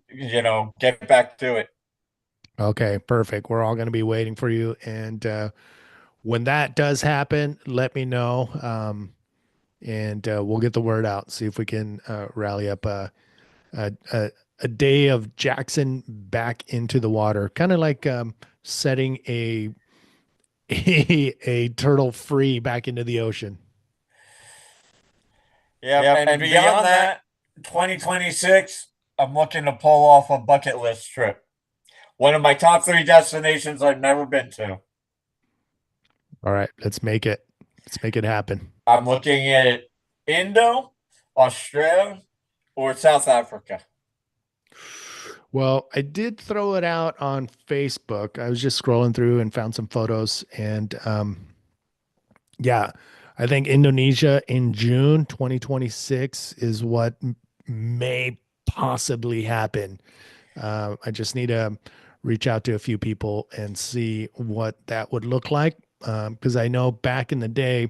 get back to it. Okay, perfect. We're all going to be waiting for you, and when that does happen, let me know, and we'll get the word out. See if we can rally up a, a a day of Jackson back into the water, kind of like setting a turtle free back into the ocean. Yep. And beyond that, 2026, I'm looking to pull off a bucket list trip. One of my top three destinations I've never been to. All right, let's make it. Let's make it happen. I'm looking at Indo, Australia, or South Africa. Well, I did throw it out on Facebook. I was just scrolling through and found some photos, and yeah, I think Indonesia in June 2026 is what may possibly happen. I just need to reach out to a few people and see what that would look like. Because I know back in the day,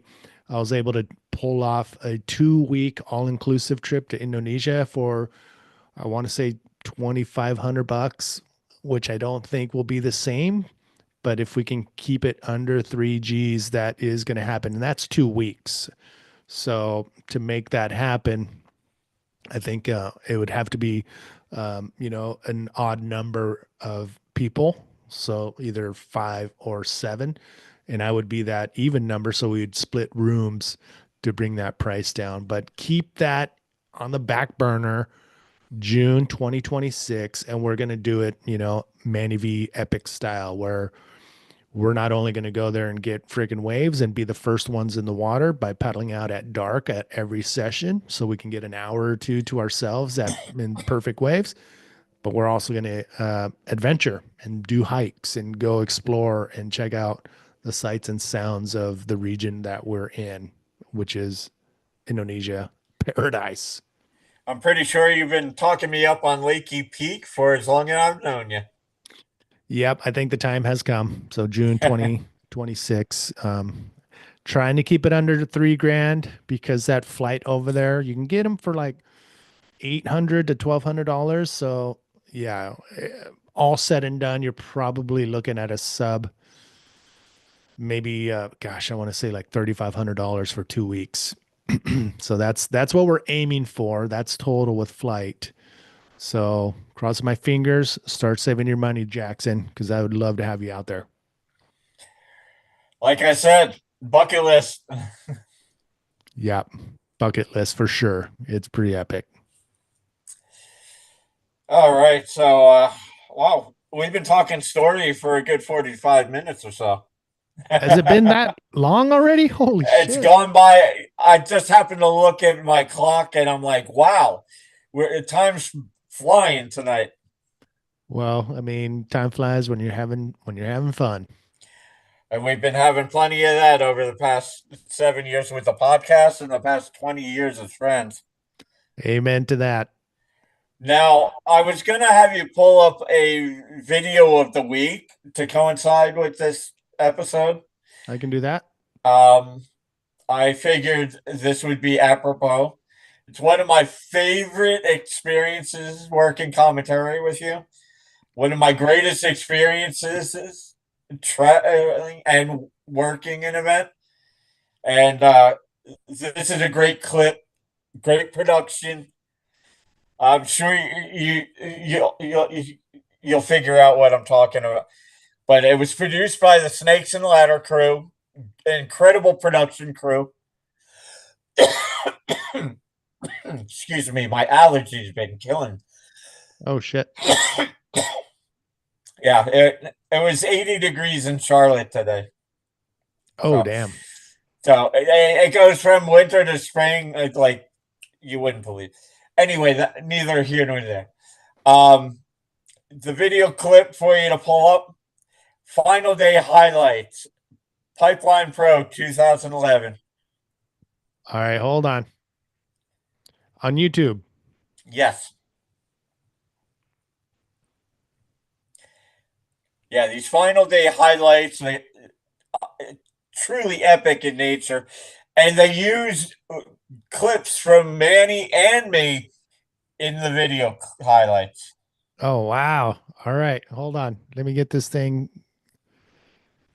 I was able to pull off a 2 week all inclusive trip to Indonesia for, I want to say, 2,500 bucks, which I don't think will be the same. But if we can keep it under 3 Gs, that is going to happen. And that's 2 weeks. So to make that happen, I think it would have to be, an odd number of people. So either 5 or 7. And I would be that even number. So we'd split rooms to bring that price down. But keep that on the back burner, June 2026. And we're going to do it, Manny V Epic style, where we're not only going to go there and get freaking waves and be the first ones in the water by paddling out at dark at every session so we can get an hour or two to ourselves at in perfect waves, but we're also going to adventure and do hikes and go explore and check out the sights and sounds of the region that we're in, which is Indonesia paradise. I'm pretty sure you've been talking me up on Lakey Peak for as long as I've known you. Yep, I think the time has come. So June 2026. Trying to keep it under 3 grand because that flight over there, you can get them for like 800 to $1,200. So yeah, all said and done, you're probably looking at a sub, maybe gosh, I want to say like $3,500 for 2 weeks. So that's what we're aiming for. That's total with flight. So cross my fingers, start saving your money, Jackson, because I would love to have you out there. Like I said, bucket list. Yep. Bucket list for sure. It's pretty epic. All right. So, wow, we've been talking story for a good 45 minutes or so. Has it been that long already? Holy It's shit. gone by. I just happened to look at my clock and I'm like, wow, time's flying tonight. Well, I mean, time flies when you're having fun. And we've been having plenty of that over the past 7 years with the podcast and the past 20 years as friends. Amen to that. Now, I was going to have you pull up a video of the week to coincide with this episode. I can do that. I figured this would be apropos. It's one of my favorite experiences working commentary with you. One of my greatest experiences is traveling and working an event. And this is a great clip, great production. I'm sure you'll figure out what I'm talking about. But it was produced by the Snakes and Ladder crew, incredible production crew. Excuse me, my allergies been killing. Oh shit. Yeah, it was 80 degrees in Charlotte today. Oh damn. So it goes from winter to spring, like you wouldn't believe. Anyway, neither here nor there. The video clip for you to pull up: final day highlights, Pipeline Pro 2011. All right, hold on. On YouTube. Yes. Yeah, these final day highlights, truly epic in nature. And they use clips from Manny and me in the video highlights. Oh wow. All right, hold on. Let me get this thing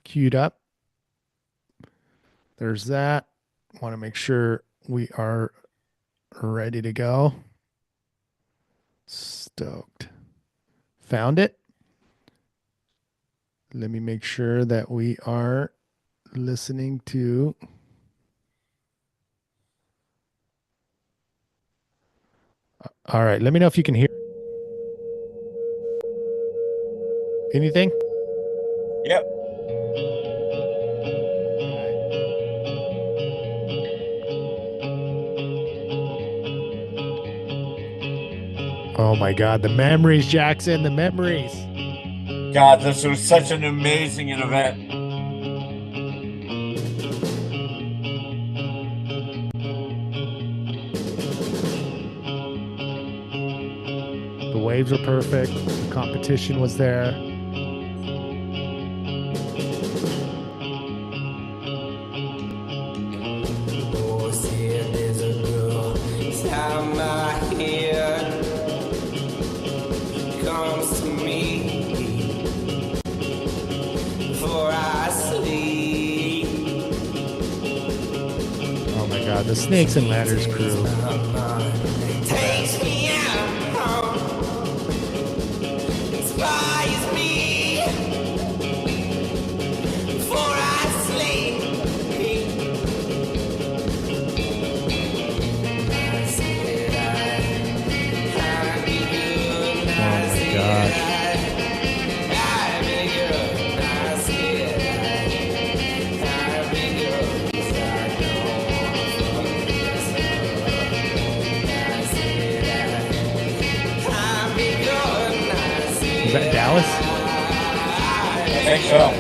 queued up. There's that. Want to make sure we are ready to go. Stoked. Found it. Let me make sure that we are listening to. All right. Let me know if you can hear anything. Yep. Oh my God. The memories, Jackson. The memories. God, this was such an amazing event. The waves were perfect. The competition was there. Oh my God, the Snakes and Ladders crew. Dallas? I think so.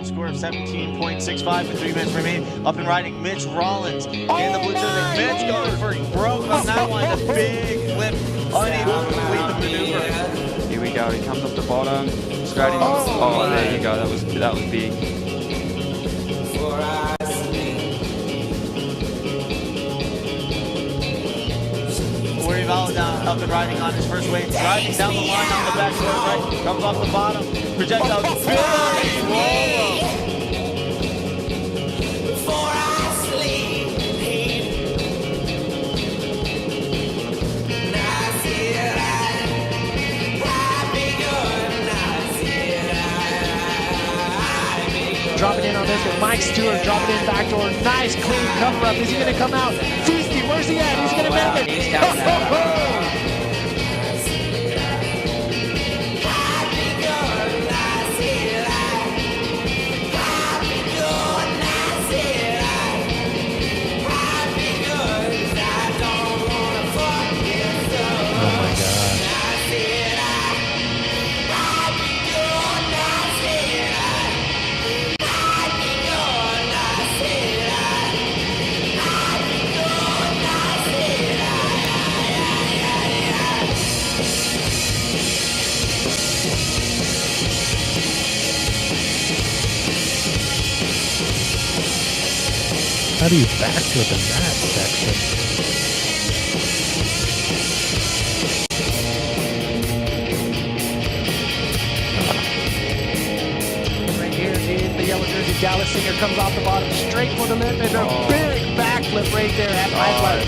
Score of 17.65 with 3 minutes remaining. Up and riding Mitch Rollins in the blue jersey. Mitch going for broke on that one. A big flip, unable to complete the maneuver. Here we go. He comes off the bottom, straight in. Oh, there you go. That was big. Val down, up and riding on his first wave, driving down the line on the back foot, right, comes off the bottom, projects out, big roll. Dropping in on this with Mike Stewart, dropping in backdoor, nice clean cover up. Is he going to come out? Feasty, where's he at? He's going to make it. How do you backflip in that section? Right here in the yellow jersey, Dallas Singer comes off the bottom, straight for the lip, and a big backflip right there at high flights.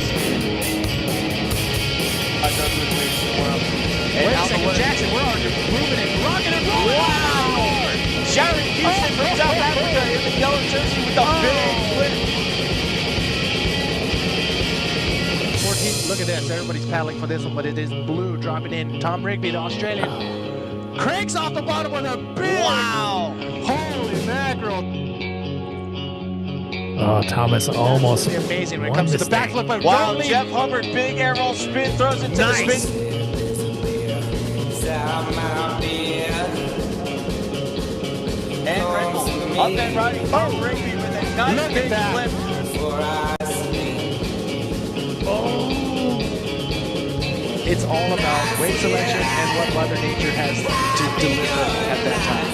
Wait a second, Jackson, we're already moving and rocking and rolling. Wow! Sharon Houston from South Africa in the yellow jersey with a big flip. Look at this. Everybody's paddling for this one, but it is blue dropping in. Tom Rigby, the Australian, cranks off the bottom with a big. Wow! Holy mackerel. Oh, Thomas almost. Amazing when it comes to the backflip. But wow, Jeff Hubbard, big air roll spin, throws it to the spin. And Rickles up and riding Tom Rigby with a nice big flip. It's all about weight selection and what Mother Nature has to deliver at that time.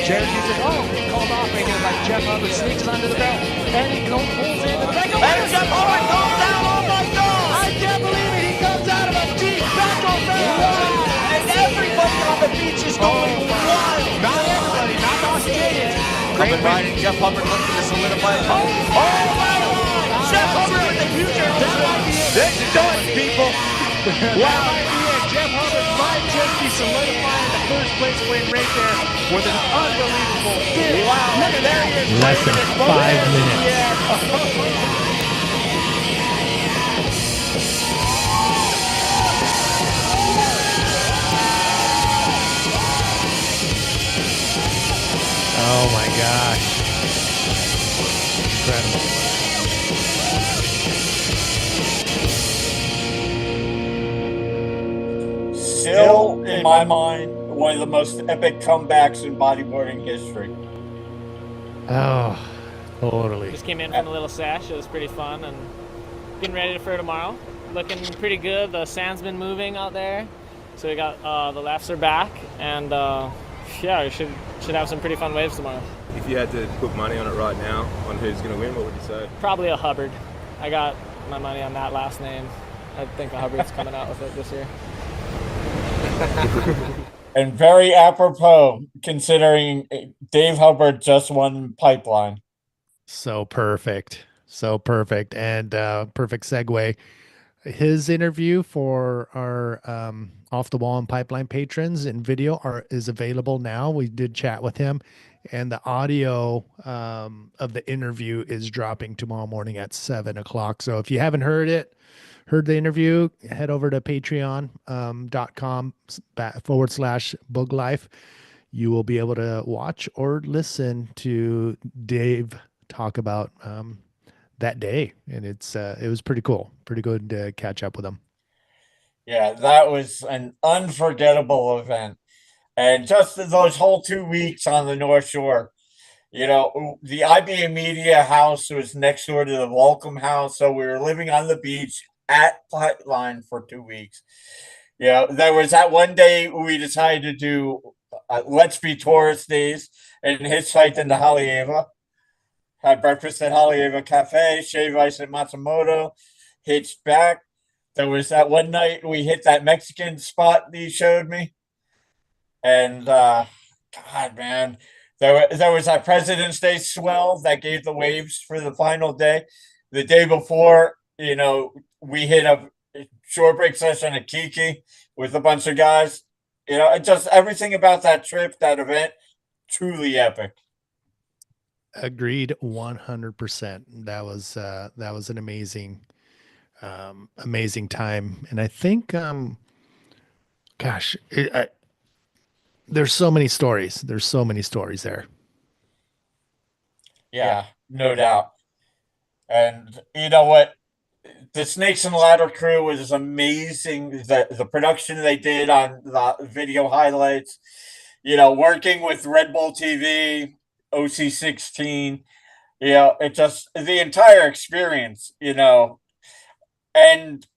Jared Houston, he called off right here by Jeff Hubbard, sneaks under the belt, and he pulls in the back. And Jeff Hubbard goes down, oh my God! I can't believe it, he comes out of a deep backdoor barrel. Wow! And everybody on the beach is going wild! Not everybody, not the Australians. Great riding, Jeff Hubbard looking to solidify it. Oh my God! Jeff Hubbard with the future. That might be it. This is done, people. Wow. That might be it. Jeff Hubbard might just be solidifying the first place win right there with an unbelievable finish. Wow. Look at there he is. Less than 5 minutes. Oh my gosh. Incredible. Still, in my mind, one of the most epic comebacks in bodyboarding history. Oh, totally. Just came in from a little sesh. It was pretty fun and getting ready for tomorrow. Looking pretty good. The sand's been moving out there. So we got the lefts are back and yeah, we should have some pretty fun waves tomorrow. If you had to put money on it right now, on who's going to win, what would you say? Probably a Hubbard. I got my money on that last name. I think a Hubbard's coming out with it this year. And very apropos, considering Dave Hubbard just won Pipeline. So perfect. So perfect. And perfect segue. his interview for our off the wall and pipeline patrons in video is available now. We did chat with him, and the audio of the interview is dropping tomorrow morning at 7 o'clock. So if you haven't heard the interview, head over to patreon.com /boogLIFE. You will be able to watch or listen to Dave talk about that day, and it was pretty cool, pretty good to catch up with him. Yeah, that was an unforgettable event. And just those whole 2 weeks on the North Shore, the IBA Media House was next door to the Welcome House. So we were living on the beach at Pipeline for 2 weeks. There was that one day we decided to do Let's Be Tourist Days and hitchhiked into Haleiwa. Had breakfast at Haleiwa Cafe, shave ice at Matsumoto, hitched back. There was that one night we hit that Mexican spot that you showed me. And God, man, there was that President's Day swell that gave the waves for the final day. The day before, we hit a shore break session at Kiki with a bunch of guys. Just everything about that trip, that event, truly epic. Agreed 100%. That was an amazing time. And I think gosh, there's so many stories. There's so many stories there. Yeah, no doubt. And you know what? The Snakes and Ladder crew was amazing. The production they did on the video highlights, working with Red Bull TV, OC16, it just the entire experience, and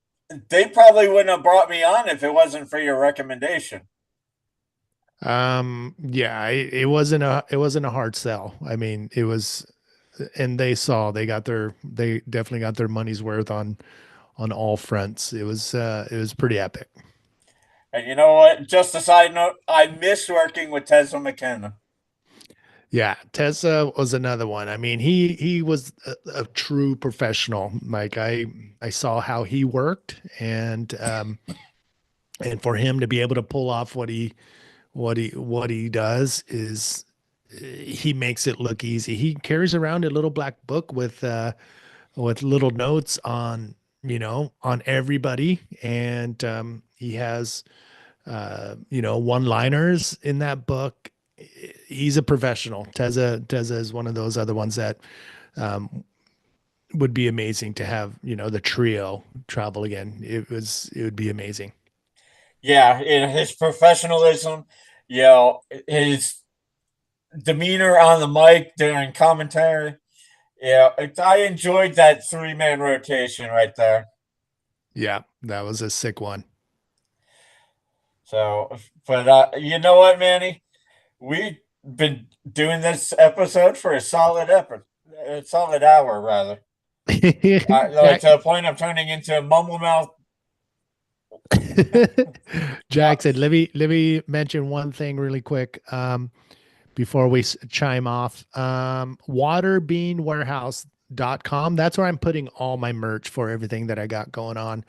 they probably wouldn't have brought me on if it wasn't for your recommendation. Yeah, it wasn't a hard sell. I mean, it was, and they definitely got their money's worth on all fronts. It was pretty epic. And you know what? Just a side note, I miss working with Tesla McKenna. Yeah, Tessa was another one. I mean, he was a true professional. Like I saw how he worked, and for him to be able to pull off what he does is he makes it look easy. He carries around a little black book with little notes on on everybody, and he has one-liners in that book. He's a professional. Teza is one of those other ones that would be amazing to have, the trio travel again. It would be amazing. Yeah, in his professionalism, his demeanor on the mic during commentary. Yeah, I enjoyed that 3-man rotation right there. Yeah, that was a sick one. So, but you know what, Manny? We've been doing this episode for a solid hour, rather. Like to the point I'm turning into a mumble mouth. Jackson, let me mention one thing really quick before we chime off. Waterbeanwarehouse.com. That's where I'm putting all my merch for everything that I got going on,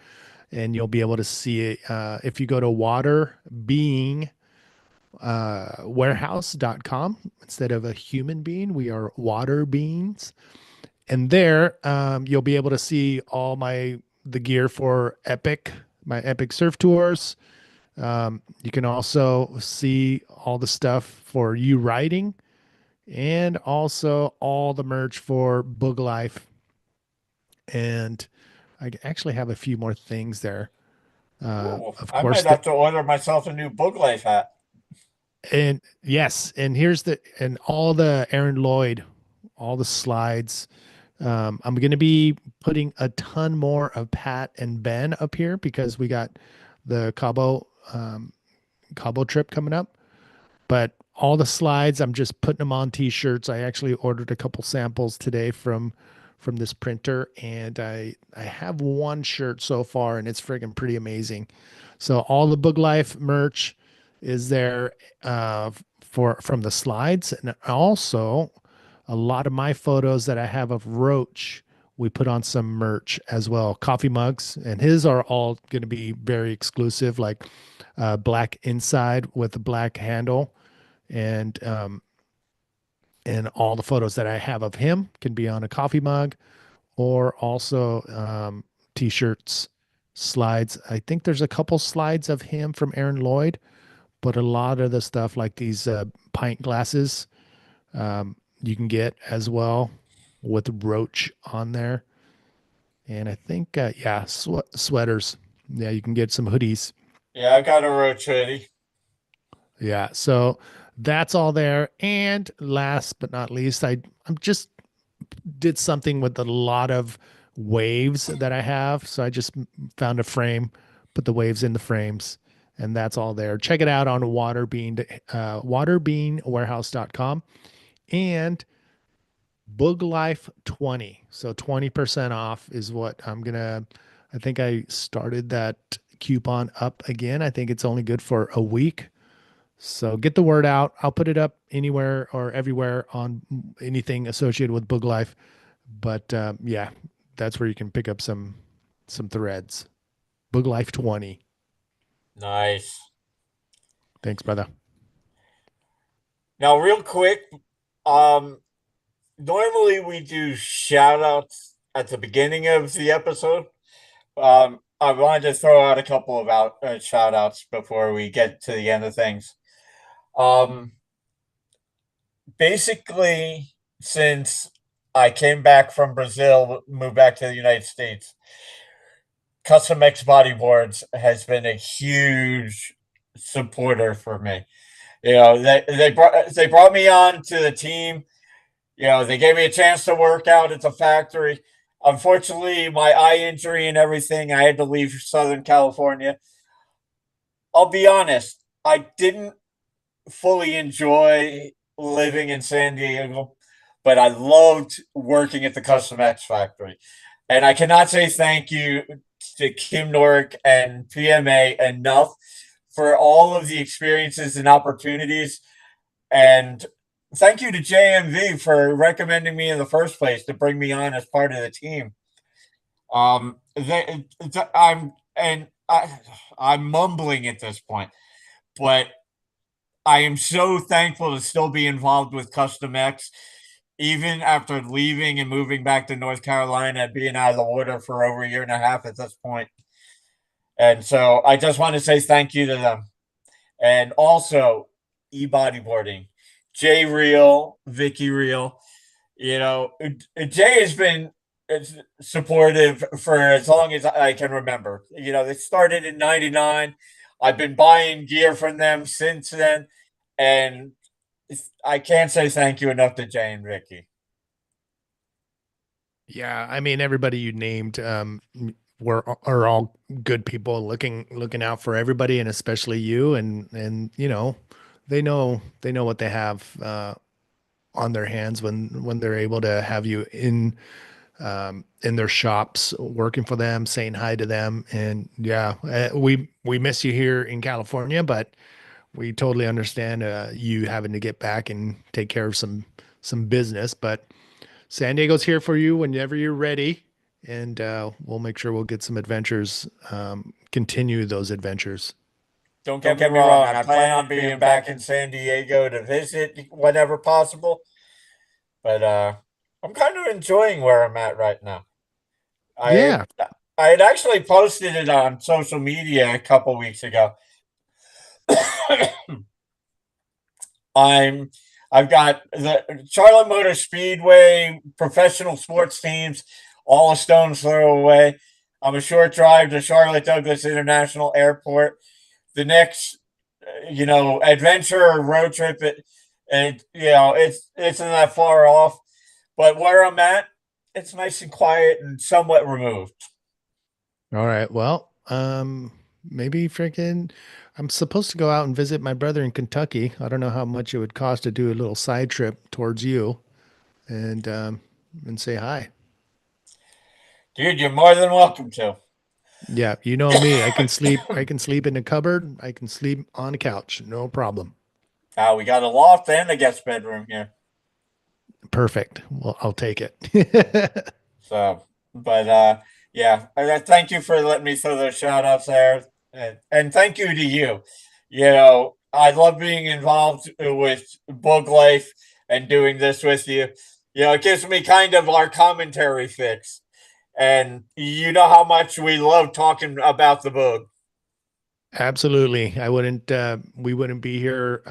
and you'll be able to see it if you go to waterbeanwarehouse.com. Instead of a human being, we are water beans, and there you'll be able to see all the gear for my epic surf tours. You can also see all the stuff for you riding, and also all the merch for boogLIFE. And I actually have a few more things there. Of I course, might have to order myself a new boogLIFE hat. And yes, and and all the Aaron Lloyd, all the slides. I'm going to be putting a ton more of Pat and Ben up here because we got the Cabo trip coming up. But all the slides, I'm just putting them on t-shirts. I actually ordered a couple samples today from this printer, and I have one shirt so far, and it's friggin' pretty amazing. So all the boogLIFE merch is there from the slides, and also a lot of my photos that I have of Roach we put on some merch as well, coffee mugs, and his are all going to be very exclusive, like black inside with a black handle, and all the photos that I have of him can be on a coffee mug or also t-shirts, slides. I think there's a couple slides of him from Aaron Lloyd, but a lot of the stuff like these pint glasses you can get as well with Roach on there. And I think, yeah, sweaters. Yeah, you can get some hoodies. Yeah, I got a roach hoodie. Yeah, so that's all there. And last but not least, I'm just did something with a lot of waves that I have. So I just found a frame, put the waves in the frames, and that's all there. Check it out on waterbeanwarehouse.com and boogLIFE 20. So 20% off is what I think I started that coupon up again. I think it's only good for a week. So get the word out. I'll put it up anywhere or everywhere on anything associated with boogLIFE. But yeah, that's where you can pick up some threads. boogLIFE 20. Nice. Thanks, brother. Now, real quick, normally we do shout outs at the beginning of the episode. I wanted to throw out a couple of shout outs before we get to the end of things. Basically, since I came back from Brazil, moved back to the United States, Custom X Bodyboards has been a huge supporter for me. You know, they brought me on to the team. You know, they gave me a chance to work out at the factory. Unfortunately, my eye injury and everything, I had to leave Southern California. I'll be honest, I didn't fully enjoy living in San Diego, but I loved working at the Custom X factory. And I cannot say thank you to Kim Norick and PMA enough for all of the experiences and opportunities. And thank you to JMV for recommending me in the first place to bring me on as part of the team. I'm mumbling at this point, but I am so thankful to still be involved with Custom X, even after leaving and moving back to North Carolina and being out of the water for over a year and a half at this point. And so I just want to say thank you to them. And also, e-bodyboarding, Jay Real, Vicky Real. You know, Jay has been supportive for as long as I can remember. You know, they started in '99. I've been buying gear from them since then, and I can't say thank you enough to Jay and Vicky. Yeah, I mean everybody you named are all good people looking out for everybody and especially you and you know they know what they have on their hands when they're able to have you in their shops working for them, saying hi to them. And yeah, we miss you here in California, but we totally understand you having to get back and take care of some business. But San Diego's here for you whenever you're ready, and we'll make sure we'll get some adventures, continue those adventures. Don't get me wrong. I plan on being back in San Diego to visit whenever possible. But I'm kind of enjoying where I'm at right now. Yeah. I had actually posted it on social media a couple weeks ago. I've got the Charlotte Motor Speedway professional sports teams, all a stone's throw away. I'm a short drive to Charlotte Douglas International Airport. The next, adventure or road trip, it's not that far off. But where I'm at, it's nice and quiet and somewhat removed. All right. Well, maybe freaking I'm supposed to go out and visit my brother in Kentucky. I don't know how much it would cost to do a little side trip towards you and say hi. Dude, you're more than welcome to. Yeah, you know me. I can sleep in the cupboard. I can sleep on the couch. No problem. We got a loft and a guest bedroom here. Perfect. Well, I'll take it. So, but yeah, thank you for letting me throw those shout outs there. And thank you to you. You know, I love being involved with boogLIFE and doing this with you. You know, it gives me kind of our commentary fix. And you know how much we love talking about the book. Absolutely. I wouldn't, we wouldn't be here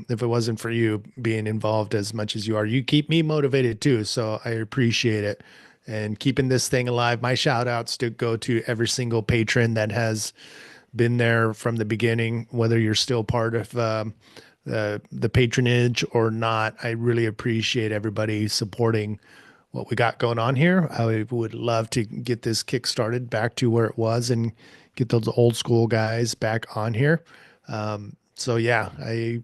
if it wasn't for you being involved as much as you are. You keep me motivated too. So I appreciate it and keeping this thing alive. My shout outs to go to every single patron that has been there from the beginning, whether you're still part of the patronage or not. I really appreciate everybody supporting what we got going on here. I would love to get this kick started back to where it was and get those old school guys back on here. So yeah,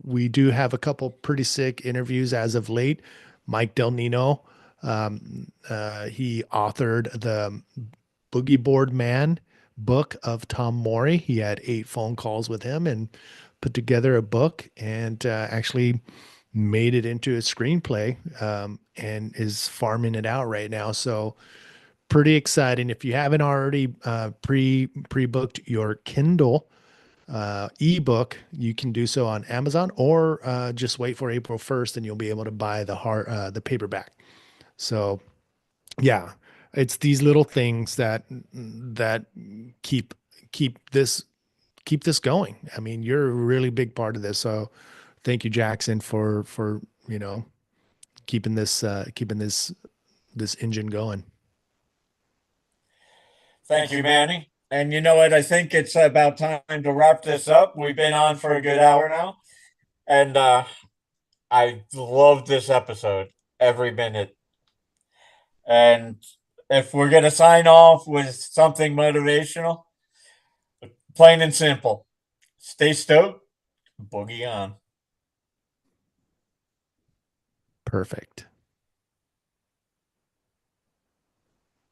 we do have a couple pretty sick interviews as of late. Mike Del Nino, he authored the Boogie Board Man book of Tom Mori. He had 8 phone calls with him and put together a book and actually made it into a screenplay and is farming it out right now. So pretty exciting. If you haven't already pre-booked your Kindle ebook, you can do so on Amazon or just wait for April 1st and you'll be able to buy the paperback. So yeah, it's these little things that keep keep this keep this going. I mean, you're a really big part of this. So thank you, Jackson, for keeping this engine going. Thank you, Manny. And you know what? I think it's about time to wrap this up. We've been on for a good hour now. And I love this episode every minute. And if we're going to sign off with something motivational, plain and simple, stay stoked, boogie on. Perfect.